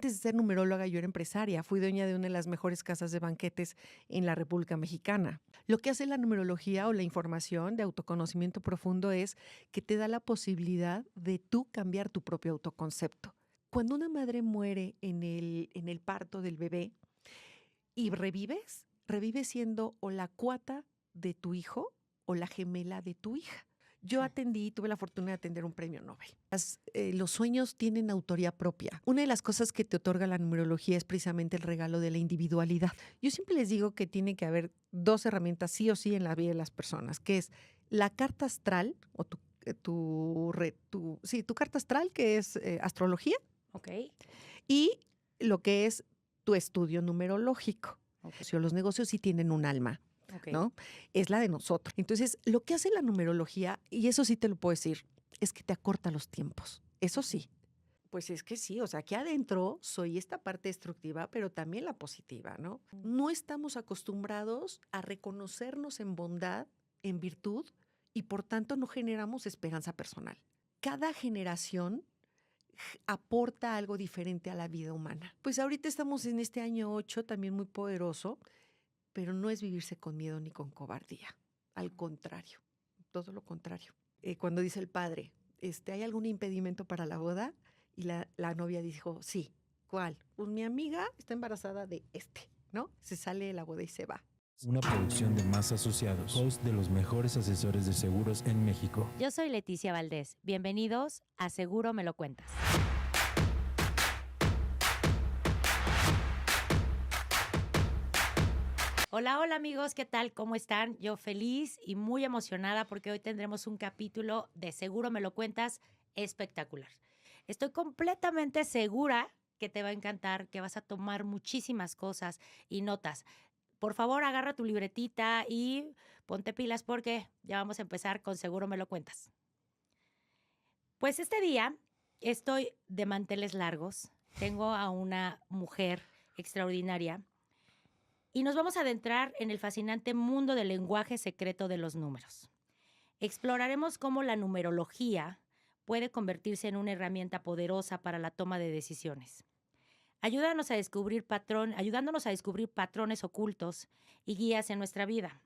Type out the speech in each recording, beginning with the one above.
Antes de ser numeróloga, yo era empresaria. Fui dueña de una de las mejores casas de banquetes en la República Mexicana. Lo que hace la numerología o la información de autoconocimiento profundo es que te da la posibilidad de tú cambiar tu propio autoconcepto. Cuando una madre muere en el parto del bebé y revives siendo o la cuata de tu hijo o la gemela de tu hija. Yo tuve la fortuna de atender un premio Nobel. Los sueños tienen autoría propia. Una de las cosas que te otorga la numerología es precisamente el regalo de la individualidad. Yo siempre les digo que tiene que haber 2 herramientas sí o sí en la vida de las personas, que es la carta astral o tu carta astral, que es astrología. Ok. Y lo que es tu estudio numerológico. Okay. Los negocios sí tienen un alma. Okay. ¿No? Es la de nosotros. Entonces, lo que hace la numerología, y eso sí te lo puedo decir, es que te acorta los tiempos. Eso sí. Pues es que sí, o sea, aquí adentro soy esta parte destructiva, pero también la positiva, ¿no? No estamos acostumbrados a reconocernos en bondad, en virtud, y por tanto no generamos esperanza personal. Cada generación aporta algo diferente a la vida humana. Pues ahorita estamos en este año 8, también muy poderoso, pero no es vivirse con miedo ni con cobardía. Al contrario, todo lo contrario. Cuando dice el padre, ¿hay algún impedimento para la boda? Y la novia dijo, sí. ¿Cuál? Pues mi amiga está embarazada de ¿no? Se sale de la boda y se va. Una producción de Más Asociados, host de los mejores asesores de seguros en México. Yo soy Leticia Valdés. Bienvenidos a Seguro Me Lo Cuentas. Hola, hola amigos, ¿qué tal? ¿Cómo están? Yo feliz y muy emocionada porque hoy tendremos un capítulo de Seguro Me Lo Cuentas espectacular. Estoy completamente segura que te va a encantar, que vas a tomar muchísimas cosas y notas. Por favor, agarra tu libretita y ponte pilas porque ya vamos a empezar con Seguro Me Lo Cuentas. Pues este día estoy de manteles largos. Tengo a una mujer extraordinaria. Y nos vamos a adentrar en el fascinante mundo del lenguaje secreto de los números. Exploraremos cómo la numerología puede convertirse en una herramienta poderosa para la toma de decisiones. Ayudándonos a descubrir patrones ocultos y guías en nuestra vida.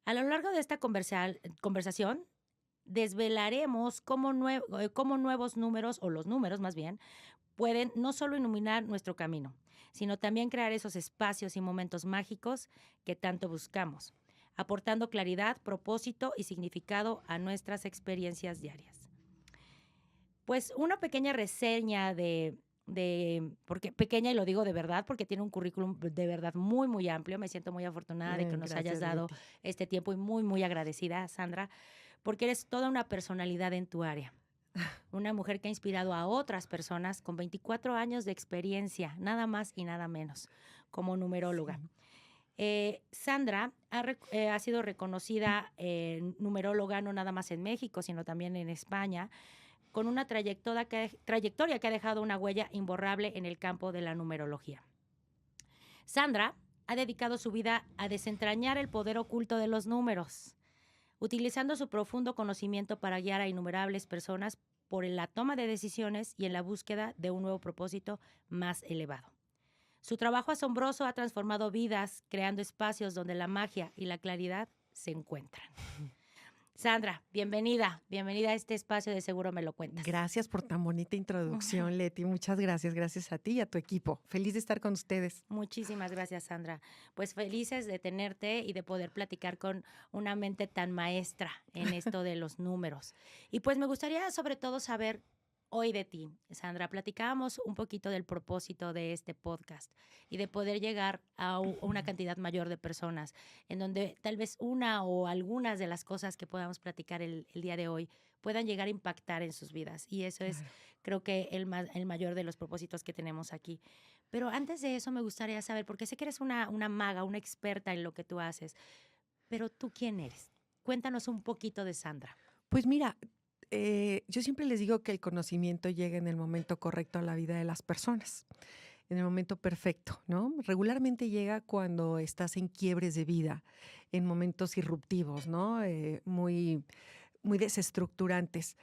A lo largo de esta conversación, desvelaremos cómo nuevos números, o los números más bien, pueden no solo iluminar nuestro camino, sino también crear esos espacios y momentos mágicos que tanto buscamos, aportando claridad, propósito y significado a nuestras experiencias diarias. Pues una pequeña reseña porque pequeña y lo digo de verdad, porque tiene un currículum de verdad muy, muy amplio. Me siento muy afortunada de que nos hayas dado este tiempo y muy, muy agradecida, Sandra, porque eres toda una personalidad en tu área. Una mujer que ha inspirado a otras personas con 24 años de experiencia, nada más y nada menos, como numeróloga. Sí. Sandra ha sido reconocida numeróloga no nada más en México, sino también en España, con una trayectoria que ha dejado una huella imborrable en el campo de la numerología. Sandra ha dedicado su vida a desentrañar el poder oculto de los números, utilizando su profundo conocimiento para guiar a innumerables personas por la toma de decisiones y en la búsqueda de un nuevo propósito más elevado. Su trabajo asombroso ha transformado vidas, creando espacios donde la magia y la claridad se encuentran. Sandra, bienvenida a este espacio de Seguro Me Lo Cuentas. Gracias por tan bonita introducción, Leti. Muchas gracias a ti y a tu equipo. Feliz de estar con ustedes. Muchísimas gracias, Sandra. Pues felices de tenerte y de poder platicar con una mente tan maestra en esto de los números. Y pues me gustaría sobre todo saber hoy de ti, Sandra. Platicábamos un poquito del propósito de este podcast y de poder llegar a una cantidad mayor de personas, en donde tal vez una o algunas de las cosas que podamos platicar el día de hoy puedan llegar a impactar en sus vidas. Y eso es, creo que, el mayor de los propósitos que tenemos aquí. Pero antes de eso me gustaría saber, porque sé que eres una maga, una experta en lo que tú haces, pero ¿tú quién eres? Cuéntanos un poquito de Sandra. Pues mira, yo siempre les digo que el conocimiento llega en el momento correcto a la vida de las personas, en el momento perfecto, ¿no? Regularmente llega cuando estás en quiebres de vida, en momentos irruptivos, ¿no? Muy, muy desestructurantes.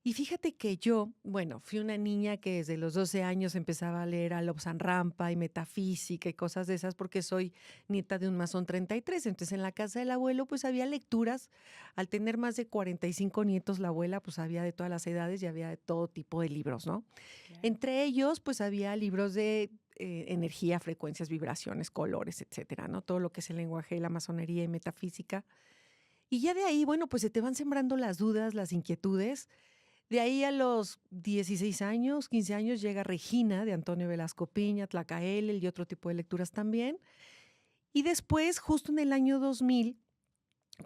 Y fíjate que yo, bueno, fui una niña que desde los 12 años empezaba a leer a Lobsang Rampa y metafísica y cosas de esas porque soy nieta de un masón 33. Entonces en la casa del abuelo pues había lecturas. Al tener más de 45 nietos la abuela pues había de todas las edades y había de todo tipo de libros, ¿no? Claro. Entre ellos pues había libros de energía, frecuencias, vibraciones, colores, etcétera, ¿no? Todo lo que es el lenguaje de la masonería y metafísica. Y ya de ahí, bueno, pues se te van sembrando las dudas, las inquietudes. De ahí a los 16 años, 15 años, llega Regina, de Antonio Velasco Piña, Tlacaelel y otro tipo de lecturas también. Y después, justo en el año 2000,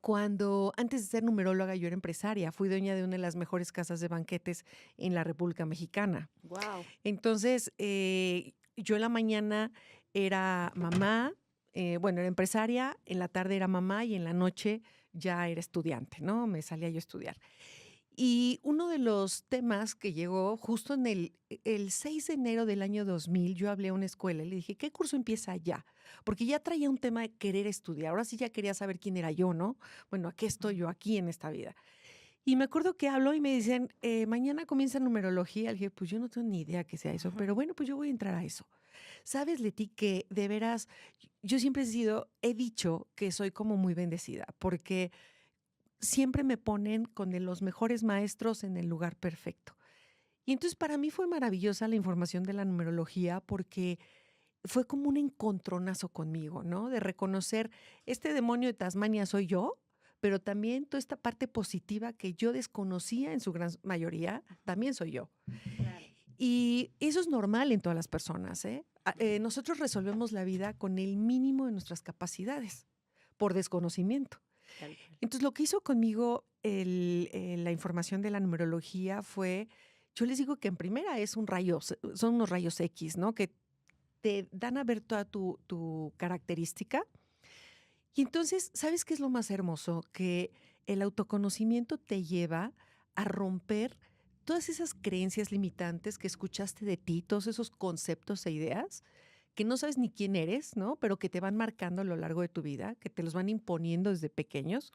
cuando antes de ser numeróloga yo era empresaria, fui dueña de una de las mejores casas de banquetes en la República Mexicana. Wow. Entonces, yo en la mañana era mamá, bueno, era empresaria, en la tarde era mamá y en la noche ya era estudiante, ¿no? Me salía yo a estudiar. Y uno de los temas que llegó justo en el 6 de enero del año 2000, yo hablé a una escuela y le dije, ¿qué curso empieza ya? Porque ya traía un tema de querer estudiar. Ahora sí ya quería saber quién era yo, ¿no? Bueno, ¿a qué estoy yo aquí en esta vida? Y me acuerdo que hablo y me dicen, mañana comienza numerología. Le dije, pues yo no tengo ni idea que sea eso, pero bueno, pues yo voy a entrar a eso. ¿Sabes, Leti, que de veras, yo siempre he dicho que soy como muy bendecida, porque siempre me ponen con los mejores maestros en el lugar perfecto. Y entonces para mí fue maravillosa la información de la numerología porque fue como un encontronazo conmigo, ¿no? De reconocer, este demonio de Tasmania soy yo, pero también toda esta parte positiva que yo desconocía en su gran mayoría, también soy yo. Claro. Y eso es normal en todas las personas, ¿eh? Nosotros resolvemos la vida con el mínimo de nuestras capacidades, por desconocimiento. Entonces, lo que hizo conmigo la información de la numerología fue, yo les digo que en primera es son unos rayos X, ¿no? Que te dan a ver toda tu característica. Y entonces, ¿sabes qué es lo más hermoso? Que el autoconocimiento te lleva a romper todas esas creencias limitantes que escuchaste de ti, todos esos conceptos e ideas que no sabes ni quién eres, ¿no? Pero que te van marcando a lo largo de tu vida, que te los van imponiendo desde pequeños.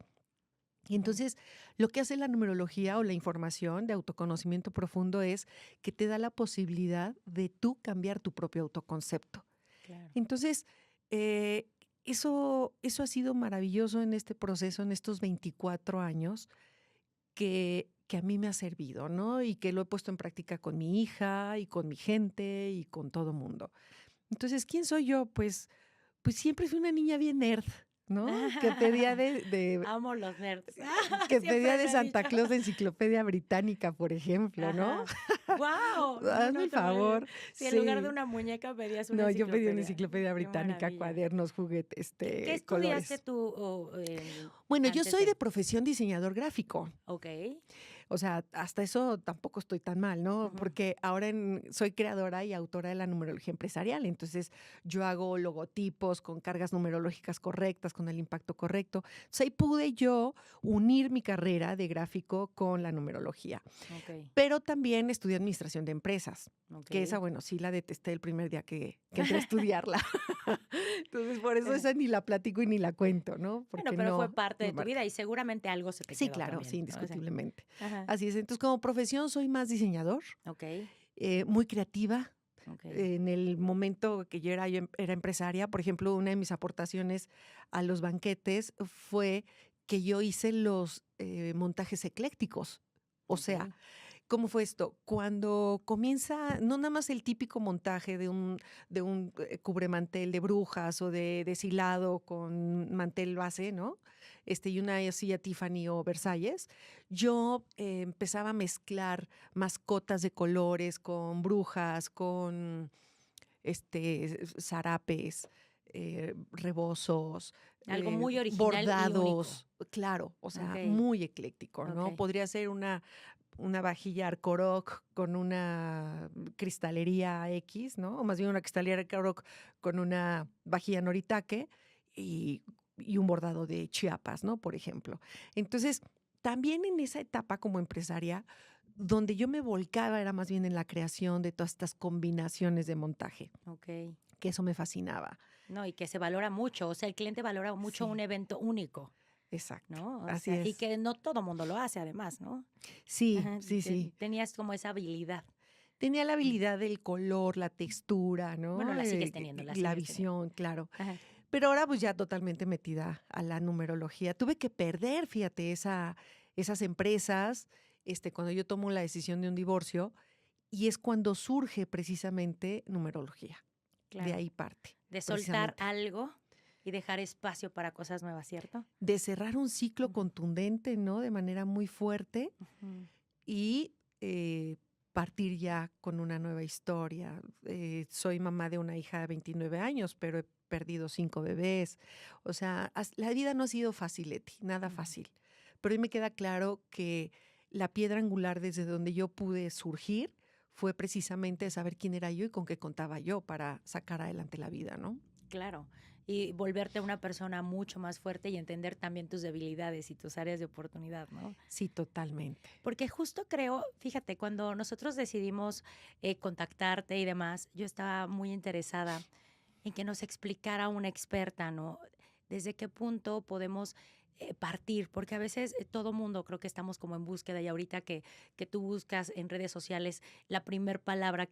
Y entonces, lo que hace la numerología o la información de autoconocimiento profundo es que te da la posibilidad de tú cambiar tu propio autoconcepto. Claro. Entonces, eso ha sido maravilloso en este proceso, en estos 24 años, que a mí me ha servido, ¿no? Y que lo he puesto en práctica con mi hija y con mi gente y con todo mundo. Entonces, ¿quién soy yo? Pues siempre fui una niña bien nerd, ¿no? Que pedía Amo los nerds. que Siempre pedía lo de he Santa dicho. Claus de Enciclopedia Británica, por ejemplo, ¿no? ¡Wow! Hazme el favor. Si en lugar de Sí. una muñeca pedías una No, yo pedí una enciclopedia. Enciclopedia Qué Británica, maravilla. cuadernos, juguetes, ¿Qué estudiaste colores. tú Bueno, yo antes soy de de? profesión diseñador gráfico. Ok. O sea, hasta eso tampoco estoy tan mal, ¿no? Ujú. Porque ahora soy creadora y autora de la numerología empresarial. Entonces, yo hago logotipos con cargas numerológicas correctas, con el impacto correcto. Entonces, ahí pude yo unir mi carrera de gráfico con la numerología. Ok. Pero también estudié administración de empresas, Ok. que esa, bueno, sí la detesté el primer día que entré a estudiarla. Entonces, por eso esa ni la platico y ni la cuento, ¿no? Porque Bueno, pero fue no parte de me tu vida marca. y seguramente algo se te Sí, quedó claro, también, sí, ¿no? O sea, indiscutiblemente. ajá. Así es. Entonces, como profesión soy más diseñador, Ok. muy creativa. Ok. En el momento que yo era empresaria, por ejemplo, una de mis aportaciones a los banquetes fue que yo hice los montajes eclécticos. O sea, Ok. ¿cómo fue esto? Cuando comienza, no nada más el típico montaje de un cubremantel de brujas o de deshilado con mantel base, ¿no? Y una silla Tiffany o Versalles, yo empezaba a mezclar mascotas de colores con brujas, con zarapes, rebozos, Algo muy original y único. bordados, claro, o sea, Ok. muy ecléctico, ¿no? Ok. Podría ser una vajilla Arcoroc con una cristalería X, ¿no? O más bien una cristalería Arcoroc con una vajilla Noritake y un bordado de Chiapas, ¿no? Por ejemplo. Entonces, también en esa etapa como empresaria, donde yo me volcaba era más bien en la creación de todas estas combinaciones de montaje, Ok. que eso me fascinaba. No, y que se valora mucho. O sea, el cliente valora mucho un Sí. evento único. exacto. ¿no? Así es. Y que no todo mundo lo hace, además, ¿no? Sí, Ajá, sí. Tenías como esa habilidad. Tenía la habilidad del color, la textura, Bueno, ¿no? la sigues teniendo, la La sigues teniendo. visión, claro. Ajá. Pero ahora pues ya totalmente metida a la numerología. Tuve que perder, fíjate, esas empresas, cuando yo tomo la decisión de un divorcio, y es cuando surge precisamente numerología. De Claro. ahí parte. De soltar precisamente. algo y dejar espacio para cosas nuevas, ¿cierto? De cerrar un ciclo Ujú. contundente, ¿no? De manera muy fuerte Ujú. y partir ya con una nueva historia. Soy mamá de una hija de 29 años, pero he perdido 5 bebés. O sea, la vida no ha sido fácil, Leti, nada Ujú. fácil. Pero hoy me queda claro que la piedra angular desde donde yo pude surgir fue precisamente saber quién era yo y con qué contaba yo para sacar adelante la vida, ¿no? Claro. Y volverte una persona mucho más fuerte y entender también tus debilidades y tus áreas de oportunidad, ¿no? Sí, totalmente. Porque justo creo, fíjate, cuando nosotros decidimos contactarte y demás, yo estaba muy interesada en que nos explicara una experta, ¿no? Desde qué punto podemos partir, porque a veces todo mundo creo que estamos como en búsqueda y ahorita que tú buscas en redes sociales, la primer palabra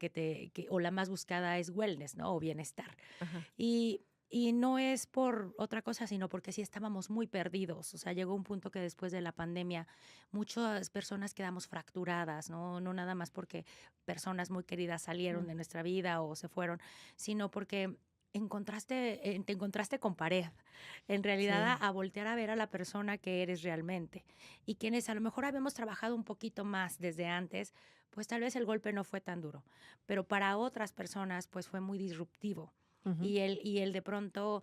o la más buscada es wellness, ¿no? O bienestar. Ajá. Y no es por otra cosa, sino porque sí estábamos muy perdidos. O sea, llegó un punto que después de la pandemia muchas personas quedamos fracturadas, ¿no? No nada más porque personas muy queridas salieron de nuestra vida o se fueron, sino porque te encontraste con pared. En realidad, Sí. a voltear a ver a la persona que eres realmente. Y quienes a lo mejor habíamos trabajado un poquito más desde antes, pues tal vez el golpe no fue tan duro. Pero para otras personas, pues fue muy disruptivo. Ujú. Y el de pronto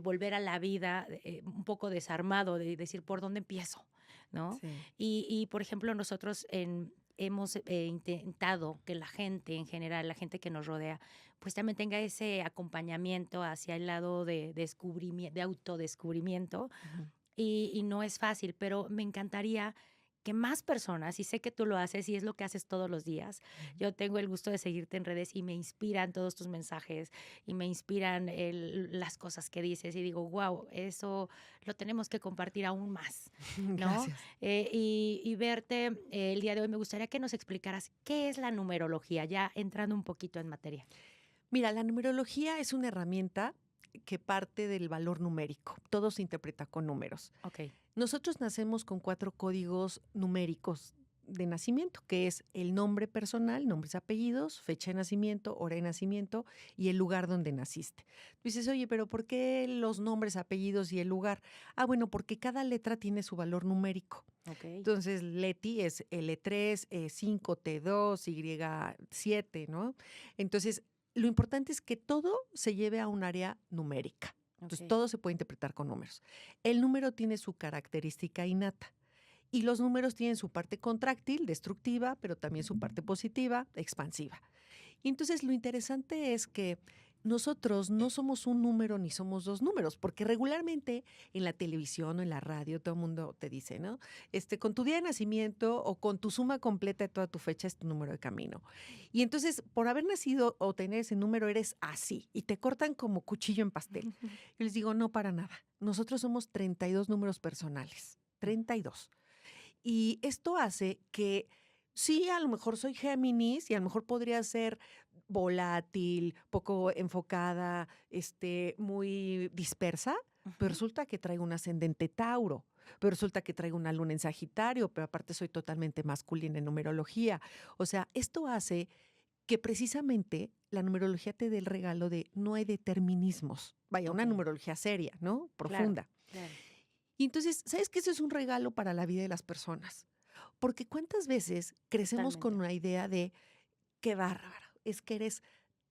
volver a la vida un poco desarmado, de decir, ¿por dónde empiezo? ¿No? Sí. Y por ejemplo, nosotros hemos intentado que la gente en general, la gente que nos rodea, pues también tenga ese acompañamiento hacia el lado de descubrimiento, de autodescubrimiento. Ujú. Y no es fácil, pero me encantaría que más personas, y sé que tú lo haces y es lo que haces todos los días. Ujú. Yo tengo el gusto de seguirte en redes y me inspiran todos tus mensajes y me inspiran las cosas que dices y digo, wow, eso lo tenemos que compartir aún más, ¿no? Gracias. Y verte el día de hoy, me gustaría que nos explicaras qué es la numerología, ya entrando un poquito en materia. Mira, la numerología es una herramienta que parte del valor numérico. Todo se interpreta con números. Ok, Nosotros nacemos con 4 códigos numéricos de nacimiento, que es el nombre personal, nombres, apellidos, fecha de nacimiento, hora de nacimiento y el lugar donde naciste. Tú dices, oye, pero ¿por qué los nombres, apellidos y el lugar? Ah, bueno, porque cada letra tiene su valor numérico. ok. Entonces, Leti es L3, E5, T2, Y7, ¿no? Entonces, lo importante es que todo se lleve a un área numérica. Entonces, Ok. todo se puede interpretar con números. El número tiene su característica innata y los números tienen su parte contráctil, destructiva, pero también su parte positiva, expansiva. Y entonces, lo interesante es que nosotros no somos un número ni somos dos números, porque regularmente en la televisión o en la radio todo el mundo te dice, ¿no? Con tu día de nacimiento o con tu suma completa de toda tu fecha es tu número de camino. Y entonces, por haber nacido o tener ese número, eres así y te cortan como cuchillo en pastel. Yo les digo, no, para nada. Nosotros somos 32 números personales, 32. Y esto hace que sí, a lo mejor soy Géminis y a lo mejor podría ser volátil, poco enfocada, muy dispersa, pero Ujú. resulta que traigo un ascendente Tauro, pero resulta que traigo una luna en Sagitario, pero aparte soy totalmente masculina en numerología. O sea, esto hace que precisamente la numerología te dé el regalo de no hay determinismos. Vaya, una Ok, numerología seria, ¿no? claro, Profunda. claro. Y entonces, ¿sabes qué? Eso es un regalo para la vida de las personas. Porque cuántas veces crecemos con Totalmente. una idea de qué bárbaro, es que eres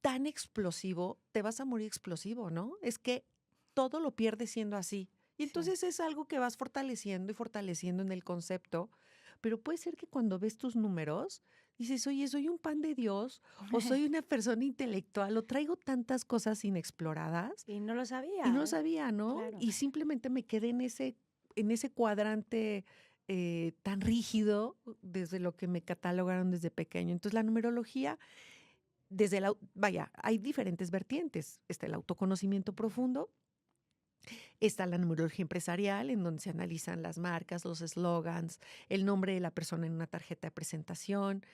tan explosivo, te vas a morir explosivo, ¿no? Es que todo lo pierdes siendo así. Y Sí. entonces es algo que vas fortaleciendo y fortaleciendo en el concepto, pero puede ser que cuando ves tus números, dices, oye, soy un pan de Dios, o soy una persona intelectual, o traigo tantas cosas inexploradas, Y no lo y no sabías. sabía, ¿no? Claro. Y simplemente me quedé en ese cuadrante tan rígido desde lo que me catalogaron desde pequeño. Entonces, la numerología, vaya, hay diferentes vertientes. Está el autoconocimiento profundo, Está la numerología empresarial, en donde se analizan las marcas, los eslogans, el nombre de la persona en una tarjeta de presentación,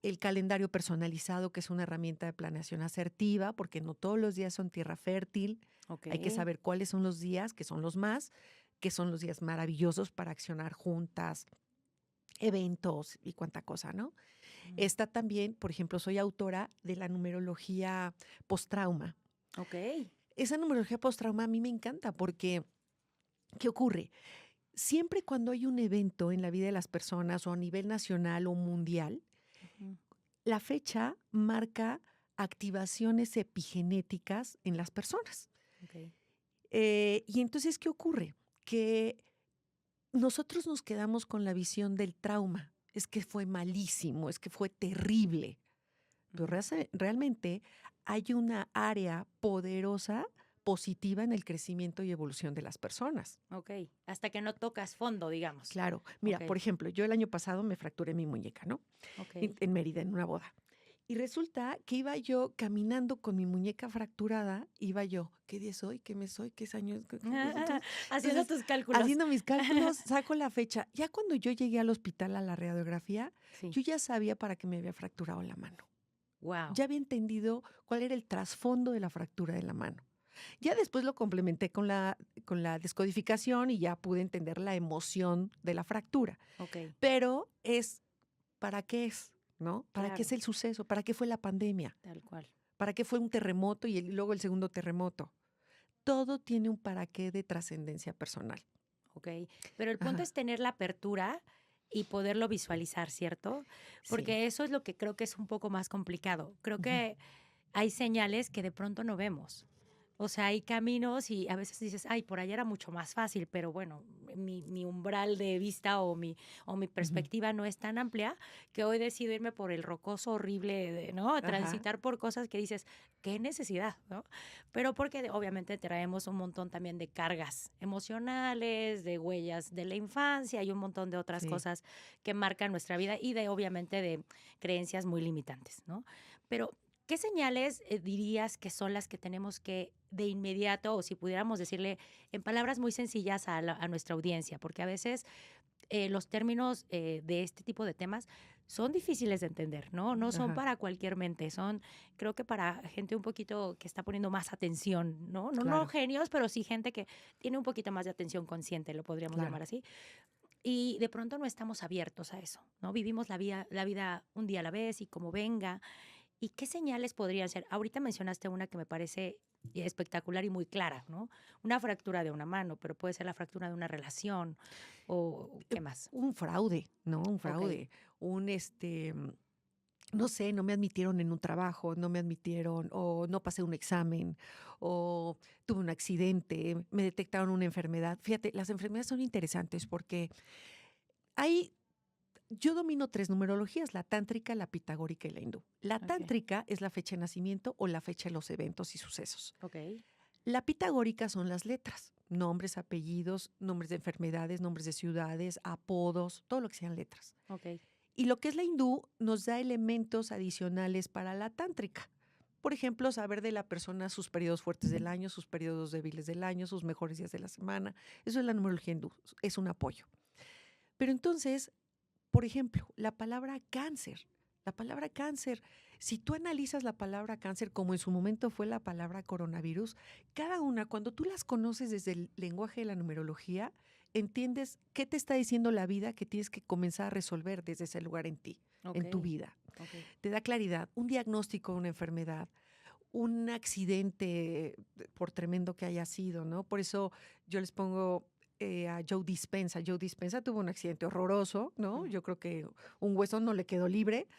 el calendario personalizado, que es una herramienta de planeación asertiva, porque no todos los días son tierra fértil. Ok. Hay que saber cuáles son los días, que son los días maravillosos para accionar juntas, eventos y cuánta cosa, ¿no? Está también, por ejemplo, soy autora de la numerología post-trauma. Ok. Esa numerología post-trauma a mí me encanta porque, ¿qué ocurre? Siempre cuando hay un evento en la vida de las personas o a nivel nacional o mundial, Ujú. la fecha marca activaciones epigenéticas en las personas. Ok. Y entonces, ¿qué ocurre? Que nosotros nos quedamos con la visión del trauma. Es que fue malísimo, es que fue terrible. Pero realmente hay una área poderosa, positiva en el crecimiento y evolución de las personas. Ok. Hasta que no tocas fondo, digamos. Claro. Mira, Ok. por ejemplo, yo el año pasado me fracturé mi muñeca, ¿no? Ok. En Mérida, en una boda. Y resulta que iba yo caminando con mi muñeca fracturada, iba yo, ¿qué día soy? ¿Qué mes soy? ¿Qué es año? Haciendo Entonces, tus cálculos. haciendo mis cálculos, saco la fecha. Ya cuando yo llegué al hospital a la radiografía, Sí. yo ya sabía para qué me había fracturado la mano. Wow. Ya había entendido cuál era el trasfondo de la fractura de la mano. Ya después lo complementé con la descodificación y ya pude entender la emoción de la fractura. Ok. Pero es, ¿para qué es? ¿No? ¿Para qué es Claro. el suceso? ¿Para qué fue la pandemia? Tal cual. ¿Para qué fue un terremoto y luego el segundo terremoto? Todo tiene un para qué de trascendencia personal. Ok. Pero el punto Ajá. es tener la apertura y poderlo visualizar, ¿cierto? Sí. Porque eso es lo que creo que es un poco más complicado. Creo Ujú. que hay señales que de pronto no vemos. O sea, hay caminos y a veces dices, ay, por allá era mucho más fácil, pero bueno, mi umbral de vista o mi Ujú. perspectiva no es tan amplia que hoy decido irme por el rocoso horrible, ¿no? Ajá. Transitar por cosas que dices, qué necesidad, ¿no? Pero porque obviamente traemos un montón también de cargas emocionales, de huellas de la infancia y un montón de otras Sí. cosas que marcan nuestra vida y de obviamente de creencias muy limitantes, ¿no? Pero ¿qué señales dirías que son las que tenemos que de inmediato, o si pudiéramos decirle en palabras muy sencillas a nuestra audiencia? Porque a veces los términos de este tipo de temas son difíciles de entender, ¿no? No son Ajá. para cualquier mente, son creo que para gente un poquito que está poniendo más atención, ¿no? No Claro. genios, pero sí gente que tiene un poquito más de atención consciente, lo podríamos Claro. llamar así. Y de pronto no estamos abiertos a eso, ¿no? Vivimos la vida un día a la vez y como venga. ¿Y qué señales podrían ser? Ahorita mencionaste una que me parece espectacular y muy clara, ¿no? Una fractura de una mano, pero puede ser la fractura de una relación o ¿qué más? Un fraude, ¿no? Un Ok. fraude. No sé, no me admitieron en un trabajo, no me admitieron, o no pasé un examen, o tuve un accidente, me detectaron una enfermedad. Fíjate, las enfermedades son interesantes porque hay, yo domino 3 numerologías, la tántrica, la pitagórica y la hindú. La Ok. tántrica es la fecha de nacimiento o la fecha de los eventos y sucesos. Ok. La pitagórica son las letras, nombres, apellidos, nombres de enfermedades, nombres de ciudades, apodos, todo lo que sean letras. Ok. Y lo que es la hindú nos da elementos adicionales para la tántrica. Por ejemplo, saber de la persona sus periodos fuertes del año, sus periodos débiles del año, sus mejores días de la semana. Eso es la numerología hindú, es un apoyo. Pero entonces, por ejemplo, la palabra cáncer. La palabra cáncer, si tú analizas la palabra cáncer como en su momento fue la palabra coronavirus, cada una, cuando tú las conoces desde el lenguaje de la numerología, entiendes qué te está diciendo la vida que tienes que comenzar a resolver desde ese lugar en ti, en tu Ok. vida. Ok. Te da claridad, un diagnóstico de una enfermedad, un accidente, por tremendo que haya sido, ¿no? Por eso yo les pongo a Joe Dispenza. Joe Dispenza tuvo un accidente horroroso, ¿no? Yo creo que un hueso no le quedó libre,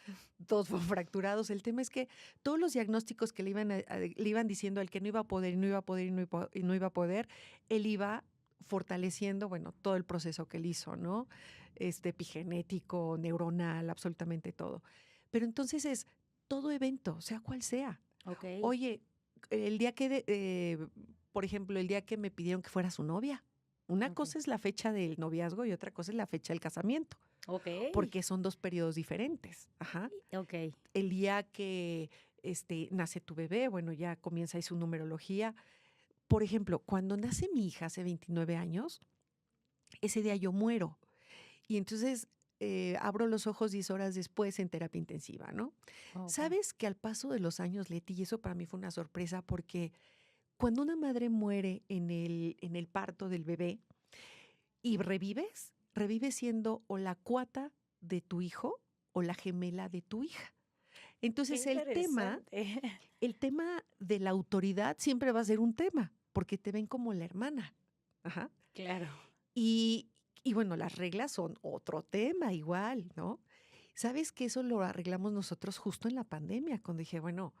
todos fueron fracturados. El tema es que todos los diagnósticos que le iban diciendo al que no iba a poder, y no iba a poder, y no iba a poder, él iba fortaleciendo, bueno, todo el proceso que él hizo, ¿no? Epigenético, neuronal, absolutamente todo. Pero entonces es todo evento, sea cual sea. Ok. Oye, el día por ejemplo, el día que me pidieron que fuera su novia. Una Ok. cosa es la fecha del noviazgo y otra cosa es la fecha del casamiento, Ok. porque son 2 periodos diferentes. Ajá. Ok. El día que nace tu bebé, bueno, ya comienza ahí su numerología. por ejemplo, cuando nace mi hija hace 29 años, ese día yo muero. Y entonces abro los ojos 10 horas después en terapia intensiva, ¿no? Oh, wow. Sabes que al paso de los años, Leti, y eso para mí fue una sorpresa porque cuando una madre muere en el parto del bebé y revives siendo o la cuata de tu hijo o la gemela de tu hija. Qué Entonces interesante. el tema de la autoridad siempre va a ser un tema, porque te ven como la hermana. Ajá. Claro. Y, y bueno, las reglas son otro tema igual, ¿no? ¿Sabes que eso lo arreglamos nosotros justo en la pandemia? Cuando dije, bueno,